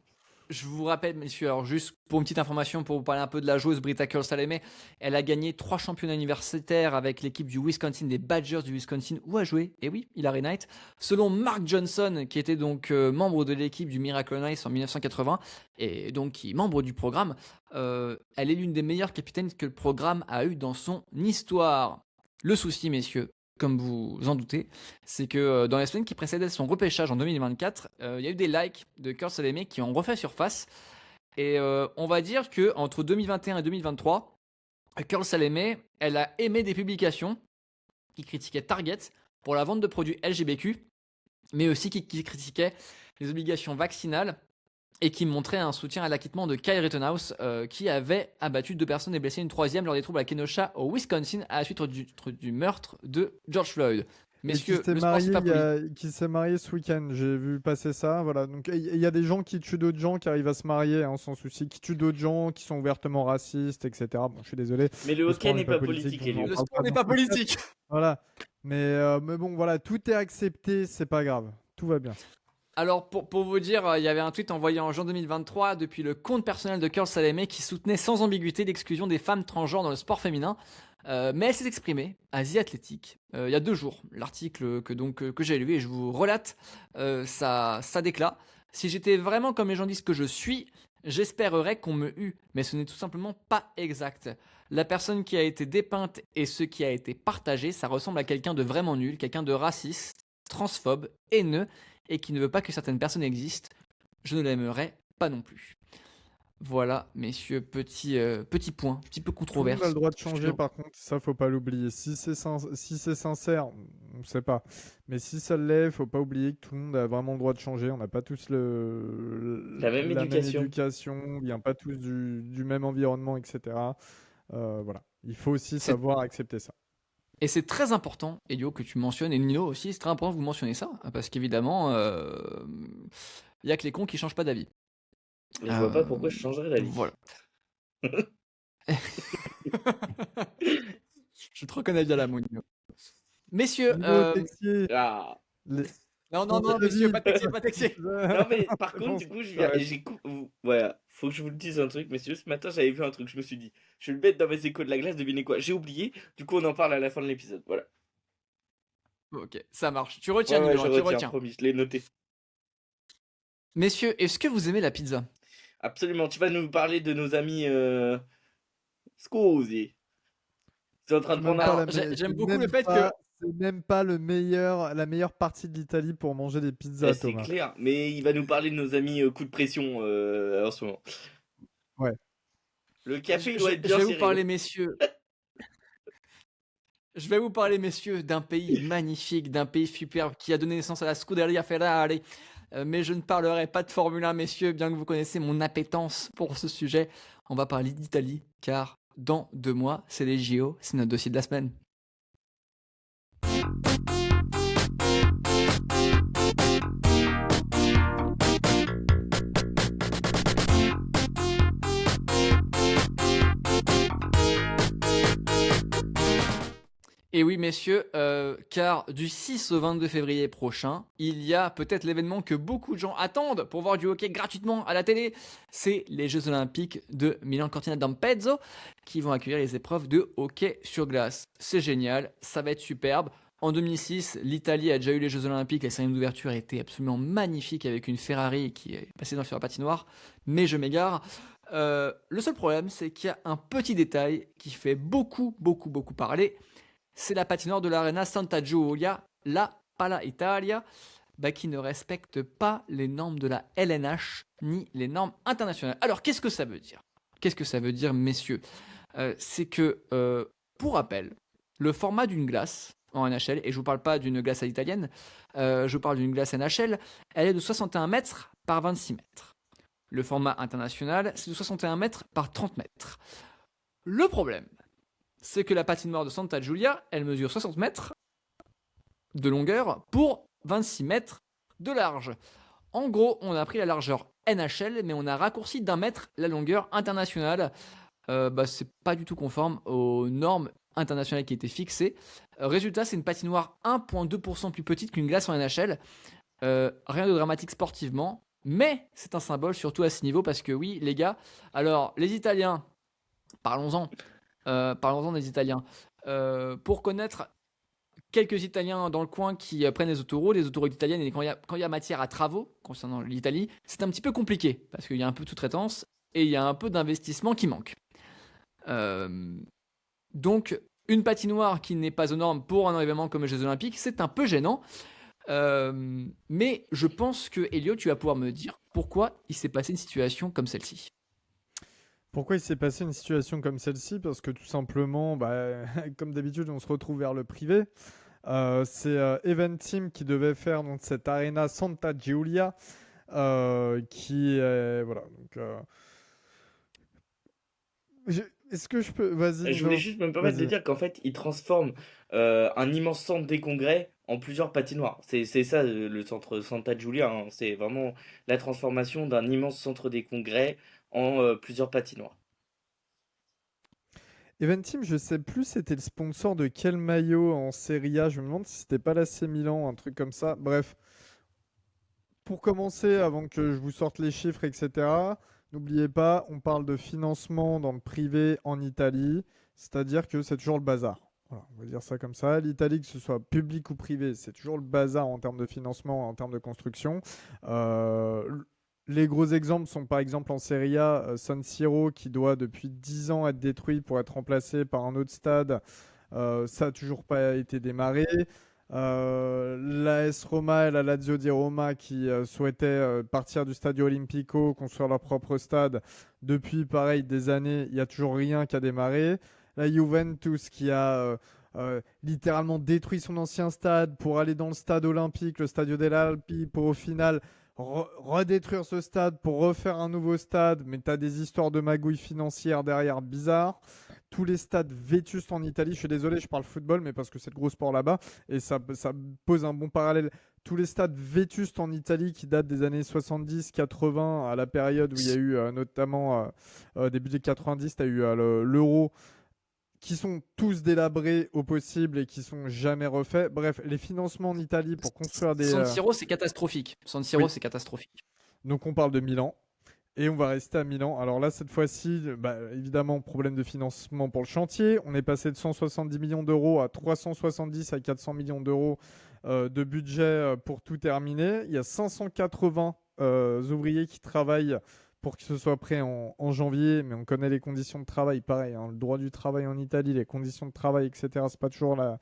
je vous rappelle, messieurs, alors juste pour une petite information, pour vous parler un peu de la joueuse Britta Curl-Saleme, elle a gagné 3 championnats universitaires avec l'équipe du Wisconsin, des Badgers du Wisconsin, où a joué, et oui, Hilary Knight. Selon Mark Johnson, qui était donc membre de l'équipe du Miracle Knights en 1980, et donc qui est membre du programme, elle est l'une des meilleures capitaines que le programme a eu dans son histoire. Le souci, messieurs, comme vous en doutez, c'est que dans les semaines qui précédaient son repêchage en 2024, il y a eu des likes de Kurt Saleme qui ont refait surface. Et on va dire que entre 2021 et 2023, Kurt Saleme, elle a aimé des publications qui critiquaient Target pour la vente de produits LGBTQ, mais aussi qui critiquaient les obligations vaccinales et qui montrait un soutien à l'acquittement de Kyle Rittenhouse, qui avait abattu 2 personnes et blessé une troisième lors des troubles à Kenosha au Wisconsin à la suite du meurtre de George Floyd. Et qui Messieurs, s'est le sport, c'est marié, pas politique. qui s'est marié ce week-end, j'ai vu passer ça, voilà. Donc il y a des gens qui tuent d'autres gens qui arrivent à se marier, hein, sans souci, qui tuent d'autres gens, qui sont ouvertement racistes, etc. Bon, je suis désolé. Mais le Le hockey sport n'est pas politique, donc on en Elio. Le parle sport n'est dans pas ce podcast. politique. Voilà. Mais bon, voilà, tout est accepté, c'est pas grave. Tout va bien. Alors, pour vous dire, il y avait un tweet envoyé en juin 2023 depuis le compte personnel de Curl Saleme qui soutenait sans ambiguïté l'exclusion des femmes transgenres dans le sport féminin. Mais elle s'est exprimée à The Athletic il y a 2 jours. L'article que j'ai lu et je vous relate ça déclare. Si j'étais vraiment comme les gens disent que je suis, j'espérerais qu'on me eût. Mais ce n'est tout simplement pas exact. La personne qui a été dépeinte et ce qui a été partagé, ça ressemble à quelqu'un de vraiment nul, quelqu'un de raciste, transphobe, haineux et qui ne veut pas que certaines personnes existent. Je ne l'aimerais pas non plus. Voilà, messieurs, petit point, petit peu Tout le monde controverse. a le droit de changer, par contre, ça faut pas l'oublier. Si c'est sincère, on sait pas. Mais si ça l'est, faut pas oublier que tout le monde a vraiment le droit de changer. On n'a pas tous La même la éducation. on vient pas tous du même environnement, etc. Voilà, il faut aussi C'est- savoir accepter ça. Et c'est très important, Elio, que tu mentionnes, et Nino aussi, c'est très important que vous mentionniez ça, parce qu'évidemment, il y a que les cons qui changent pas d'avis. Mais je vois pas pourquoi je changerais d'avis. Voilà. Je te reconnais bien là, Mounio. Messieurs, Niveau Texier, Ah. les- non, non, ton non, messieurs, avis. pas Texier, pas Texier. Non, mais par C'est contre, bon, du coup, j'arrête. voilà, faut que je vous le dise un truc, messieurs. Ce matin, j'avais vu un truc, je me suis dit, je vais le mettre dans mes échos de la glace, devinez quoi? J'ai oublié, du coup, on en parle à la fin de l'épisode. Voilà. Ok, ça marche. Tu retiens, Ouais, ouais, Nino, je hein, tu retiens, retiens. promis, je l'ai noté. Messieurs, est-ce que vous aimez la pizza? Absolument, tu vas nous parler de nos amis. Scusi. Tu es en train C'est de même prendre pas un. Alors, j'aime beaucoup le même fait que... pas, c'est même pas la meilleure partie de l'Italie pour manger des pizzas, C'est Thomas. clair, mais il va nous parler de nos amis coup de pression en ce moment. Ouais. Le café, il Je doit être je bien vais vous serré. parler, messieurs. Je vais vous parler, messieurs, d'un pays magnifique, d'un pays superbe qui a donné naissance à la Scuderia Ferrari. Mais je ne parlerai pas de Formule 1, messieurs, bien que vous connaissez mon appétence pour ce sujet. On va parler d'Italie, car dans 2 mois, c'est les JO, c'est notre dossier de la semaine. Et oui, messieurs, car du 6 au 22 février prochain, il y a peut-être l'événement que beaucoup de gens attendent pour voir du hockey gratuitement à la télé. C'est les Jeux Olympiques de Milan-Cortina d'Ampezzo qui vont accueillir les épreuves de hockey sur glace. C'est génial, ça va être superbe. En 2006, l'Italie a déjà eu les Jeux Olympiques, la cérémonie d'ouverture était absolument magnifique avec une Ferrari qui est passée sur la patinoire, mais je m'égare. Le seul problème, c'est qu'il y a un petit détail qui fait beaucoup parler. C'est la patinoire de l'Arena Santa Giulia, la Pala Italia, qui ne respecte pas les normes de la LNH ni les normes internationales. Alors, qu'est-ce que ça veut dire? Qu'est-ce que ça veut dire, messieurs? C'est que, pour rappel, le format d'une glace en NHL, et je ne vous parle pas d'une glace à l'italienne, je vous parle d'une glace NHL, elle est de 61 mètres par 26 mètres. Le format international, c'est de 61 mètres par 30 mètres. Le problème, c'est que la patinoire de Santa Giulia, elle mesure 60 mètres de longueur pour 26 mètres de large. En gros, on a pris la largeur NHL, mais on a raccourci d'1 mètre la longueur internationale. C'est pas du tout conforme aux normes internationales qui étaient fixées. Résultat, c'est une patinoire 1,2% plus petite qu'une glace en NHL. Rien de dramatique sportivement, mais c'est un symbole surtout à ce niveau parce que oui, les gars, alors les Italiens, parlons-en. Parlons-en des Italiens. Pour connaître quelques Italiens dans le coin qui prennent les autoroutes italiennes, et quand il y a matière à travaux concernant l'Italie, c'est un petit peu compliqué parce qu'il y a un peu de sous-traitance et il y a un peu d'investissement qui manque. Donc, une patinoire qui n'est pas aux normes pour un événement comme les Jeux Olympiques, c'est un peu gênant. Mais je pense que, Elio, tu vas pouvoir me dire pourquoi il s'est passé une situation comme celle-ci. Pourquoi il s'est passé une situation comme celle-ci? Parce que tout simplement, comme d'habitude, on se retrouve vers le privé. C'est Eventim qui devait faire donc, cette arena Santa Giulia, qui est voilà. Donc, est-ce que je peux, vas-y, Je voulais Nico, juste me permettre de vas-y. dire qu'en fait, ils transforment un immense centre des congrès en plusieurs patinoires. C'est ça le centre Santa Giulia, hein. C'est vraiment la transformation d'un immense centre des congrès en plusieurs patinoires. Eventim, je sais plus, c'était le sponsor de quel maillot en Serie A. Je me demande si c'était pas l'AC Milan, un truc comme ça. Bref, pour commencer, avant que je vous sorte les chiffres, etc., n'oubliez pas, on parle de financement dans le privé en Italie, c'est-à-dire que c'est toujours le bazar. Voilà, on va dire ça comme ça. L'Italie, que ce soit public ou privé, c'est toujours le bazar en termes de financement, en termes de construction. Les gros exemples sont par exemple en Serie A, San Siro qui doit depuis 10 ans être détruit pour être remplacé par un autre stade. Ça n'a toujours pas été démarré. L'AS Roma et la Lazio di Roma qui souhaitaient partir du Stadio Olimpico, construire leur propre stade. Depuis, pareil, des années, il n'y a toujours rien qui a démarré. La Juventus qui a littéralement détruit son ancien stade pour aller dans le stade olympique, le Stadio dell'Alpi, pour au final redétruire ce stade pour refaire un nouveau stade, mais tu as des histoires de magouilles financières derrière bizarres. Tous les stades vétustes en Italie, je suis désolé, je parle football, mais parce que c'est le gros sport là-bas, et ça pose un bon parallèle. Tous les stades vétustes en Italie qui datent des années 70-80, à la période où il y a eu notamment début des 90, tu as eu l'Euro, qui sont tous délabrés au possible et qui sont jamais refaits. Bref, les financements en Italie pour construire des... San Siro, c'est catastrophique. San Siro, Oui. c'est catastrophique. Donc on parle de Milan. Et on va rester à Milan. Alors là, cette fois-ci, évidemment, problème de financement pour le chantier. On est passé de 170 millions d'euros à 370 à 400 millions d'euros de budget pour tout terminer. Il y a 580 ouvriers qui travaillent pour que ce soit prêt en janvier, mais on connaît les conditions de travail, pareil, hein, le droit du travail en Italie, les conditions de travail, etc. C'est pas toujours là.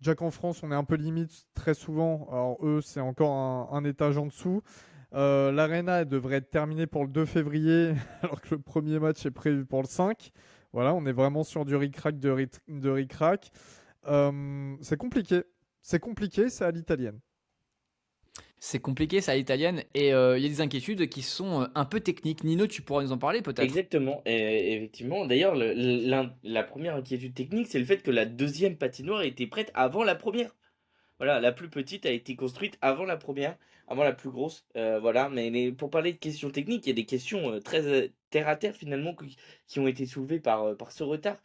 Déjà qu'en France, on est un peu limite très souvent. Alors eux, c'est encore un étage en dessous. L'Arena devrait être terminée pour le 2 février, alors que le premier match est prévu pour le 5. Voilà, on est vraiment sur du ric-rac de ric-rac. C'est compliqué. C'est compliqué, c'est à l'italienne. C'est compliqué, c'est à l'italienne. Et il y a des inquiétudes qui sont un peu techniques. Nino, tu pourras nous en parler peut-être? Exactement, et effectivement. D'ailleurs, la première inquiétude technique, c'est le fait que la deuxième patinoire a été prête avant la première. Voilà, la plus petite a été construite avant la première, avant la plus grosse. Voilà, mais pour parler de questions techniques, il y a des questions très terre à terre finalement qui ont été soulevées par ce retard.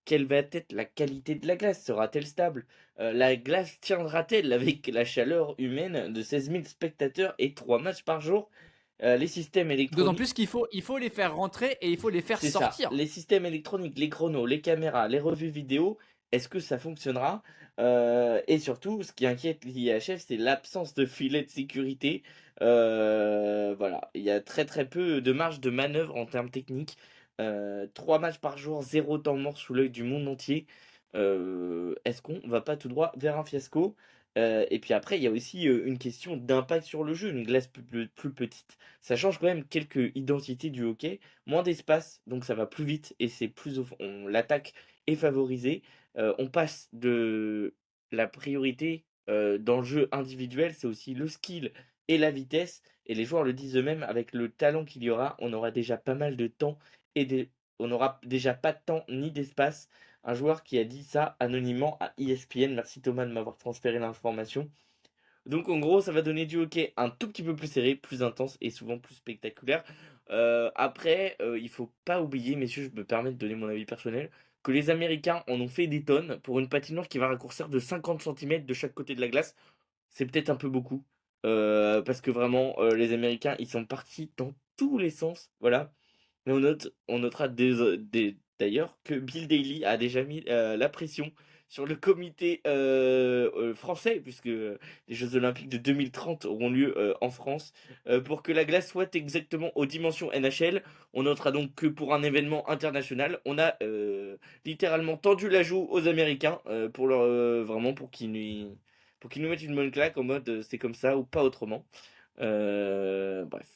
Quelle va être la qualité de la glace? Sera-t-elle stable? La glace tiendra-t-elle avec la chaleur humaine de 16 000 spectateurs et 3 matchs par jour? Les systèmes D'autant électroniques. plus qu'il faut les faire rentrer et il faut les faire C'est ça, sortir. les systèmes électroniques, les chronos, les caméras, les revues vidéo, est-ce que ça fonctionnera? Et surtout, ce qui inquiète l'IHF, c'est l'absence de filet de sécurité. Voilà, il y a très très peu de marge de manœuvre en termes techniques. 3 matchs par jour, 0 temps mort sous l'œil du monde entier. Est-ce qu'on va pas tout droit vers un fiasco? Et puis après, il y a aussi une question d'impact sur le jeu. Une glace plus petite, ça change quand même quelques identités du hockey. Moins d'espace, donc ça va plus vite et c'est l'attaque est favorisée. On passe de la priorité dans le jeu individuel, c'est aussi le skill et la vitesse. Et les joueurs le disent eux-mêmes, avec le talent qu'il y aura, on aura déjà pas mal de temps on n'aura déjà pas de temps ni d'espace. Un joueur qui a dit ça anonymement à ESPN. Merci Thomas de m'avoir transféré l'information. Donc en gros, ça va donner du hockey un tout petit peu plus serré, plus intense et souvent plus spectaculaire. Après, il faut pas oublier, messieurs, je me permets de donner mon avis personnel, que les Américains en ont fait des tonnes pour une patinoire qui va raccourcir de 50 centimètres de chaque côté de la glace. C'est peut-être un peu beaucoup. Parce que vraiment, les Américains, ils sont partis dans tous les sens. Voilà. Mais on notera d'ailleurs que Bill Daly a déjà mis la pression sur le comité français, puisque les Jeux Olympiques de 2030 auront lieu en France, pour que la glace soit exactement aux dimensions NHL. On notera donc que pour un événement international, on a littéralement tendu la joue aux Américains pour vraiment pour qu'ils nous mettent une bonne claque en mode c'est comme ça ou pas autrement. Bref,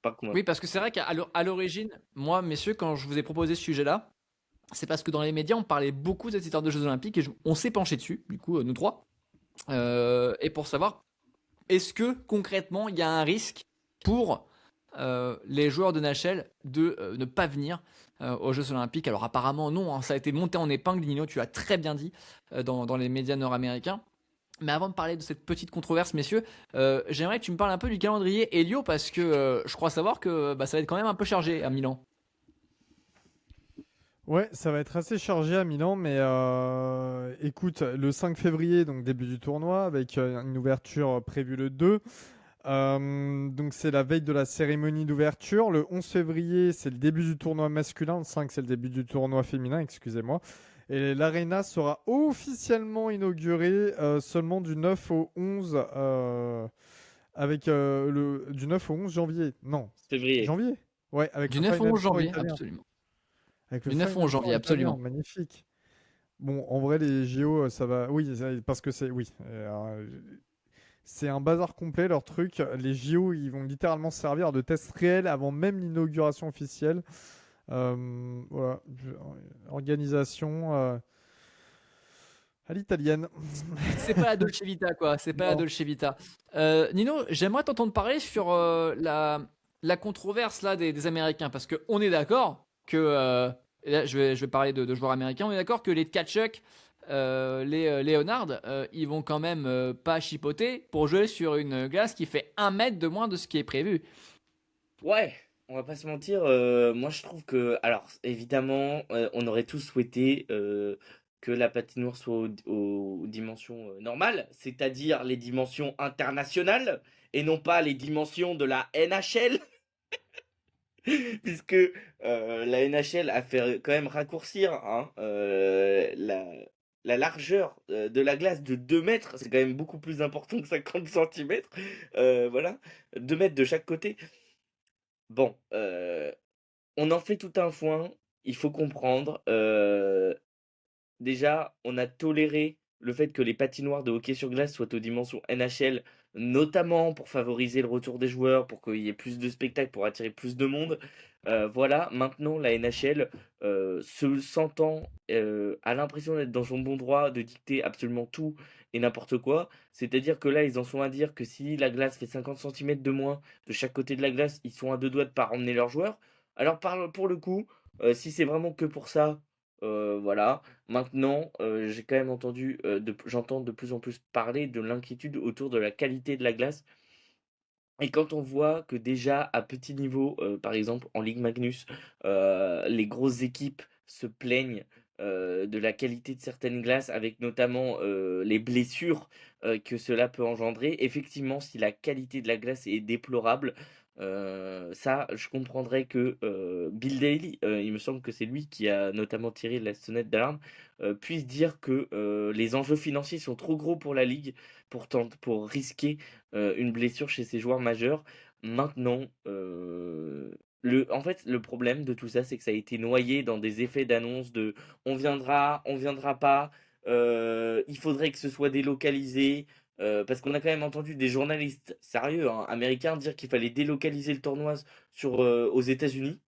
pas Oui, convaincu. parce que c'est vrai qu'à l'origine, moi, messieurs, quand je vous ai proposé ce sujet-là, c'est parce que dans les médias, on parlait beaucoup de cette histoire de Jeux Olympiques et on s'est penché dessus, du coup, nous trois, et pour savoir, est-ce que concrètement, il y a un risque pour les joueurs de NHL de ne pas venir aux Jeux Olympiques? Alors apparemment non, hein, ça a été monté en épingle, Nino, tu as très bien dit dans les médias nord-américains. Mais avant de parler de cette petite controverse, messieurs, j'aimerais que tu me parles un peu du calendrier Elio, parce que je crois savoir que ça va être quand même un peu chargé à Milan. Ouais, ça va être assez chargé à Milan, mais écoute, le 5 février, donc début du tournoi, avec une ouverture prévue le 2. Donc c'est la veille de la cérémonie d'ouverture. Le 11 février, c'est le début du tournoi masculin. Le 5, c'est le début du tournoi féminin, excusez-moi. Et l'Arena sera officiellement inaugurée seulement du 9 au 11, avec du 9 au 11 janvier. Non, Février. janvier. Ouais, avec Du le 9 au Final 11 Four janvier, italien. absolument. Avec le Du 9 au 11 Final Four janvier, italien, absolument. magnifique. Bon, en vrai, les JO, ça va. Oui, parce que c'est. Oui. C'est un bazar complet leur truc. Les JO, ils vont littéralement servir de test réel avant même l'inauguration officielle. Voilà. Organisation. À l'italienne. C'est pas la Dolce Vita, quoi. C'est pas la Non. Dolce Vita. Nino, j'aimerais t'entendre parler sur la controverse là des Américains, parce qu'on est d'accord que et là, je vais parler de joueurs américains. On est d'accord que les Tkachuk, les Leonard, ils vont quand même pas chipoter pour jouer sur une glace qui fait 1 mètre de moins de ce qui est prévu. Ouais, on va pas se mentir, moi je trouve que, alors évidemment, on aurait tous souhaité que la patinoire soit aux dimensions normales, c'est-à-dire les dimensions internationales, et non pas les dimensions de la NHL, puisque la NHL a fait quand même raccourcir hein, la largeur de la glace de 2 mètres, c'est quand même beaucoup plus important que 50 centimètres, voilà, 2 mètres de chaque côté. Bon, on en fait tout un foin, il faut comprendre. Déjà, on a toléré le fait que les patinoires de hockey sur glace soient aux dimensions NHL, notamment pour favoriser le retour des joueurs, pour qu'il y ait plus de spectacles, pour attirer plus de monde. Voilà, maintenant la NHL, se sentant, a l'impression d'être dans son bon droit de dicter absolument tout et n'importe quoi. C'est-à-dire que là, ils en sont à dire que si la glace fait 50 centimètres de moins de chaque côté de la glace, ils sont à 2 doigts de pas emmener leurs joueurs. Alors pour le coup, si c'est vraiment que pour ça, voilà. Maintenant, j'ai quand même entendu, j'entends de plus en plus parler de l'inquiétude autour de la qualité de la glace. Et quand on voit que déjà à petit niveau, par exemple en Ligue Magnus, les grosses équipes se plaignent, de la qualité de certaines glaces avec notamment, les blessures, que cela peut engendrer. Effectivement, si la qualité de la glace est déplorable, ça je comprendrais que, Bill Daly, il me semble que c'est lui qui a notamment tiré la sonnette d'alarme, puisse dire que, les enjeux financiers sont trop gros pour la ligue pour risquer une blessure chez ses joueurs majeurs. Maintenant, en fait, le problème de tout ça, c'est que ça a été noyé dans des effets d'annonce de on viendra pas, il faudrait que ce soit délocalisé. Parce qu'on a quand même entendu des journalistes sérieux, hein, américains dire qu'il fallait délocaliser le tournoi aux États-Unis.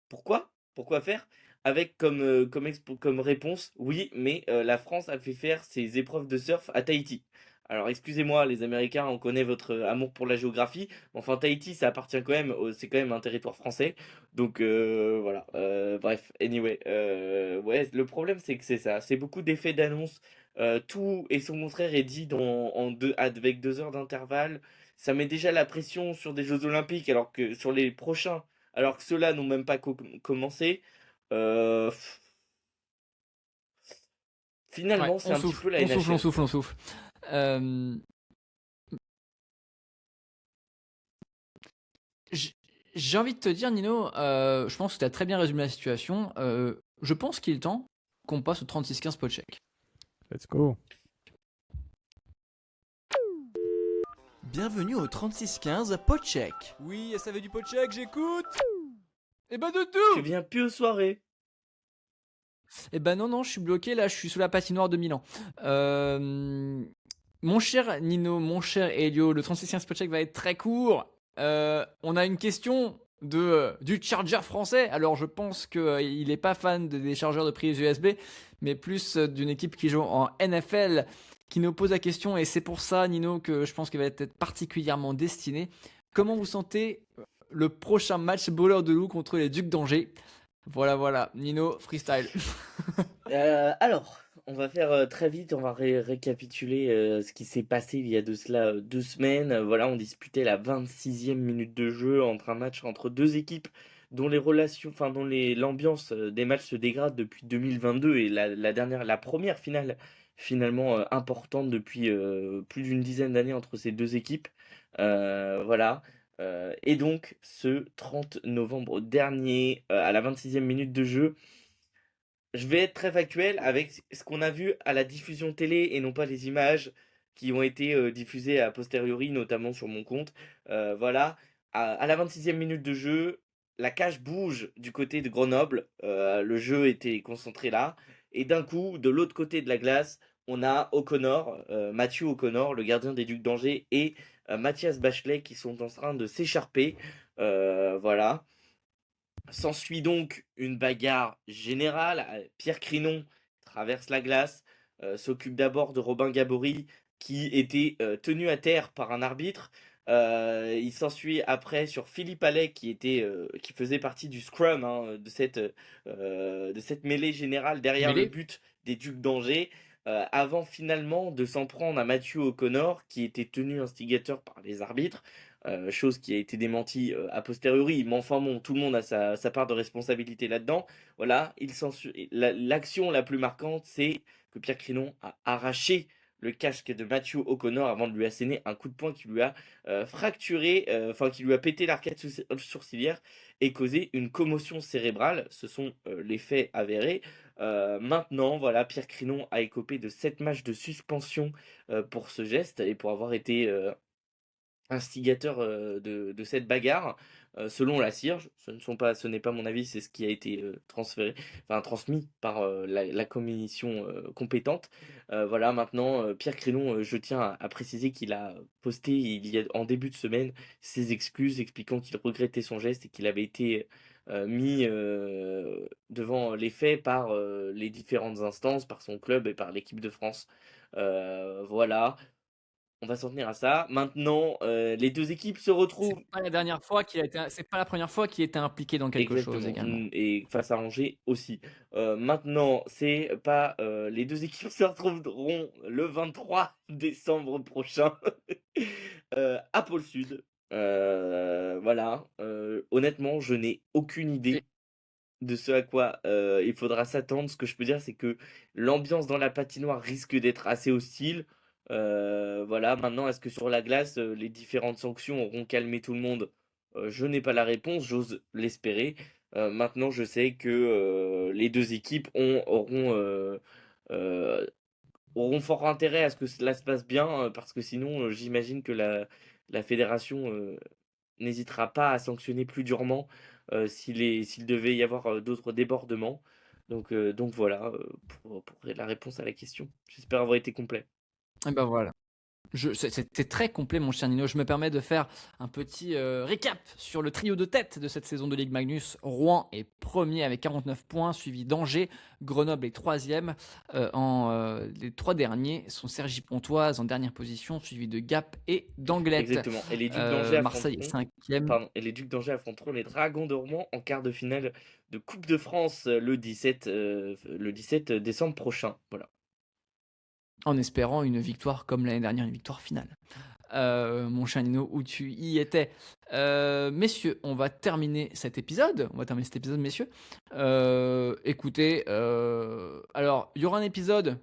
Pourquoi? Pourquoi faire? Avec comme réponse, oui, mais la France a fait faire ses épreuves de surf à Tahiti. Alors excusez-moi, les Américains, on connaît votre amour pour la géographie. Mais enfin, Tahiti, ça appartient quand même, c'est quand même un territoire français. Donc voilà. Bref, anyway, ouais, le problème c'est que c'est ça, c'est beaucoup d'effets d'annonce. Tout et son contraire est dit avec 2 heures d'intervalle. Ça met déjà la pression sur des Jeux Olympiques, alors que sur les prochains alors que ceux-là n'ont même pas commencé. Euh, Ouais, Finalement, c'est on un petit souffle, peu la on souffle, on NHL. souffle, on souffle. Euh, j- j'ai envie de te dire, Nino, je pense que tu as très bien résumé la situation. Je pense qu'il est temps qu'on passe au 36-15 check. Let's go. Bienvenue au 3615 Podcheck. Oui, ça veut du Podcheck, j'écoute. Eh ben de Tu tout. viens plus aux soirées. Eh ben non, non, je suis bloqué là, je suis sous la patinoire de Milan. Euh, Mon cher Nino, mon cher Elio, le 36-15 check va être très court. On a une question du charger français. Alors je pense qu'il n'est pas fan des chargeurs de prise USB, mais plus d'une équipe qui joue en NFL qui nous pose la question. Et c'est pour ça, Nino, que je pense qu'il va être particulièrement destiné. Comment vous sentez le prochain match Bowler de loup contre les Ducs d'Angers? Voilà, voilà. Nino, freestyle. Alors, on va faire très vite, on va récapituler ce qui s'est passé il y a de cela 2 semaines. Voilà, on disputait la 26e minute de jeu entre un match entre deux équipes dont les relations, enfin l'ambiance des matchs se dégrade depuis 2022 et la première finale finalement importante depuis plus d'une dizaine d'années entre ces deux équipes. Voilà. Et donc, ce 30 novembre dernier, à la 26e minute de jeu, je vais être très factuel avec ce qu'on a vu à la diffusion télé et non pas les images qui ont été diffusées a posteriori, notamment sur mon compte. Voilà, à la 26e minute de jeu, la cage bouge du côté de Grenoble. Le jeu était concentré là. Et d'un coup, de l'autre côté de la glace, on a O'Connor, Mathieu O'Connor, le gardien des Ducs d'Angers, et Mathias Bachelet qui sont en train de s'écharper. Voilà. S'ensuit donc une bagarre générale. Pierre Crinon traverse la glace. s'occupe d'abord de Robin Gabory, qui était tenu à terre par un arbitre. Il s'ensuit après sur Philippe Allais, qui faisait partie du scrum, hein, de cette mêlée générale derrière le Mêlé. but des Ducs d'Angers, avant finalement de s'en prendre à Mathieu O'Connor, qui était tenu instigateur par les arbitres, chose qui a été démentie a posteriori, mais enfin bon, tout le monde a sa part de responsabilité là-dedans. Voilà, l'action la plus marquante, c'est que Pierre Crinon a arraché le casque de Mathieu O'Connor avant de lui asséner un coup de poing qui lui a qui lui a pété l'arcade sourcilière et causé une commotion cérébrale. Ce sont les faits avérés. Maintenant, voilà, Pierre Crinon a écopé de 7 matchs de suspension pour ce geste et pour avoir été instigateur de cette bagarre, selon la CIRJ. Ce n'est pas mon avis, c'est ce qui a été transmis par la commission compétente. Voilà, maintenant, Pierre Crénon, je tiens à préciser qu'il a posté en début de semaine ses excuses, expliquant qu'il regrettait son geste et qu'il avait été mis devant les faits par les différentes instances, par son club et par l'équipe de France. Voilà. On va s'en tenir à ça. Maintenant, les 2 équipes se retrouvent C'est pas la première fois qu'il était impliqué dans quelque chose exactement, également. et face à Angers aussi. Maintenant, c'est pas, les 2 équipes se retrouveront le 23 décembre prochain, à Pôle Sud. Voilà, honnêtement, je n'ai aucune idée Et de ce à quoi, il faudra s'attendre. Ce que je peux dire, c'est que l'ambiance dans la patinoire risque d'être assez hostile. Voilà, maintenant, est-ce que sur la glace, les différentes sanctions auront calmé tout le monde? Je n'ai pas la réponse, j'ose l'espérer. Maintenant, je sais que, les 2 équipes heu, auront fort intérêt à ce que cela se passe bien, parce que sinon, j'imagine que la fédération, n'hésitera pas à sanctionner plus durement s'il devait y avoir d'autres débordements. Donc voilà pour la réponse à la question. J'espère avoir été complet. ben voilà. C'est très complet, mon cher Nino. Je me permets de faire un petit récap sur le trio de tête de cette saison de Ligue Magnus. Rouen est premier avec 49 points, suivi d'Angers. Grenoble est troisième. Les 3 derniers sont Cergy-Pontoise en dernière position, suivi de Gap et d'Anglet. Exactement. Et les Ducs d'Angers Marseille est affronteront, cinquième. pardon, et les Ducs d'Angers affronteront les Dragons de Rouen en quart de finale de Coupe de France le 17 décembre prochain. Voilà. En espérant une victoire comme l'année dernière, une victoire finale. Mon cher Nino, où tu y étais. Messieurs, on va terminer cet épisode. Messieurs. Écoutez, alors, il y aura un épisode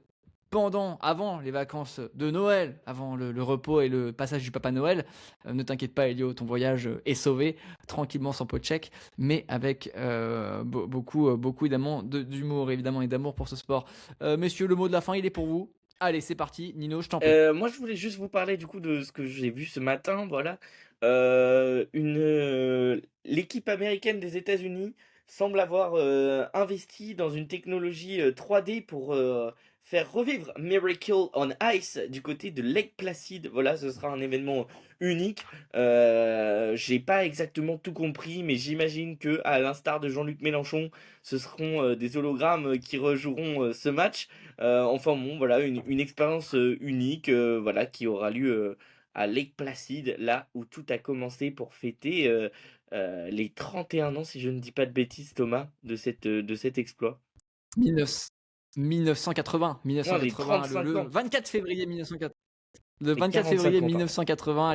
avant les vacances de Noël, avant le repos et le passage du Papa Noël. Ne t'inquiète pas, Elio, ton voyage est sauvé, tranquillement sans pot de chèque, mais avec beaucoup évidemment d'humour évidemment et d'amour pour ce sport. Messieurs, le mot de la fin, il est pour vous. Allez, c'est parti. Nino, je t'en prie. Moi, je voulais juste vous parler du coup de ce que j'ai vu ce matin. Voilà. L'équipe américaine des États-Unis semble avoir investi dans une technologie 3D pour faire revivre Miracle on Ice du côté de Lake Placid. Voilà, ce sera un événement unique. J'ai pas exactement tout compris, mais j'imagine que, à l'instar de Jean-Luc Mélenchon, ce seront des hologrammes qui rejoueront ce match. Enfin bon, voilà, une expérience unique, voilà, qui aura lieu à Lake Placid, là où tout a commencé pour fêter les 31 ans, si je ne dis pas de bêtises, Thomas, de cet exploit. 1980, Non, les 1980, 35 le ans, 24 février 1980. Le les 24 45 février ans, pardon. 1980,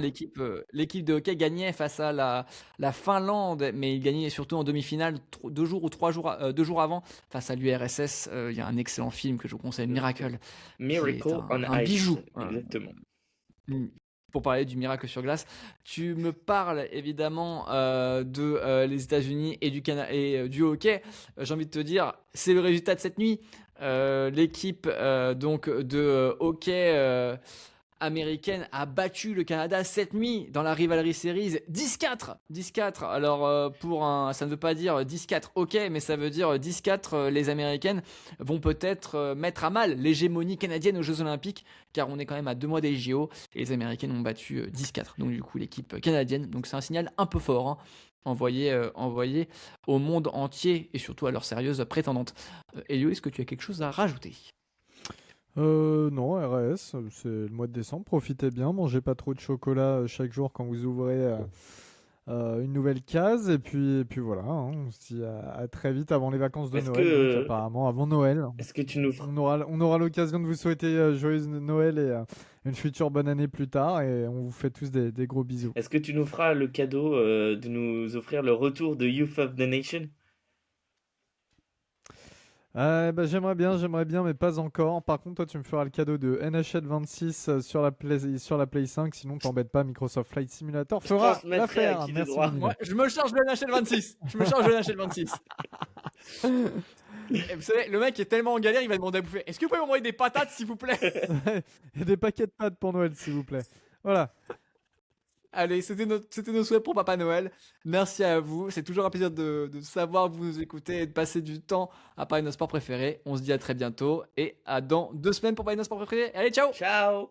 l'équipe de hockey gagnait face à la Finlande, mais il gagnait surtout en demi-finale 2 jours avant face à l'URSS. Il y a un excellent film que je vous conseille, Miracle, qui est Miracle on un bijou. Ice, exactement. Pour parler du miracle sur glace, tu me parles évidemment de les États-Unis et du hockey. J'ai envie de te dire, c'est le résultat de cette nuit. L'équipe donc de hockey américaine a battu le Canada cette nuit dans la Rivalry Series 10-4. 10-4. Alors ça ne veut pas dire 10-4 ok, mais ça veut dire 10-4. Les Américaines vont peut-être mettre à mal l'hégémonie canadienne aux Jeux Olympiques, car on est quand même à 2 mois des JO et les Américaines ont battu 10-4. Donc du coup l'équipe canadienne. Donc c'est un signal un peu fort, hein, envoyé au monde entier et surtout à leurs sérieuses prétendantes. Elio, est-ce que tu as quelque chose à rajouter? Non, RAS, c'est le mois de décembre. Profitez bien, mangez pas trop de chocolat chaque jour quand vous ouvrez une nouvelle case. Et puis voilà, hein, on se dit à très vite avant les vacances de Est-ce Noël, donc que, apparemment avant Noël. est-ce que tu nous feras, On aura l'occasion de vous souhaiter joyeuse Noël et une future bonne année plus tard. Et on vous fait tous des gros bisous. est-ce que tu nous feras le cadeau de nous offrir le retour de Youth of the Nation? Bah, j'aimerais bien, mais pas encore. Par contre, toi, tu me feras le cadeau de NHL 26 sur la Play 5. Sinon, t'embête pas, Microsoft Flight Simulator Je fera transmettrai à l'affaire. qui de Merci, droit. mon Nino. Ouais, je me charge de NHL 26. Je me charge de NHL 26. Et vous savez, le mec est tellement en galère, il va demander à bouffer. Est-ce que vous pouvez m'envoyer des patates, s'il vous plaît? Et des paquets de pâtes pour Noël, s'il vous plaît. Voilà. Allez, c'était nos souhaits pour Papa Noël. Merci à vous. C'est toujours un plaisir de savoir que vous nous écoutez et de passer du temps à parler de nos sports préférés. On se dit à très bientôt et à dans 2 semaines pour parler de nos sports préférés. Allez, ciao! Ciao!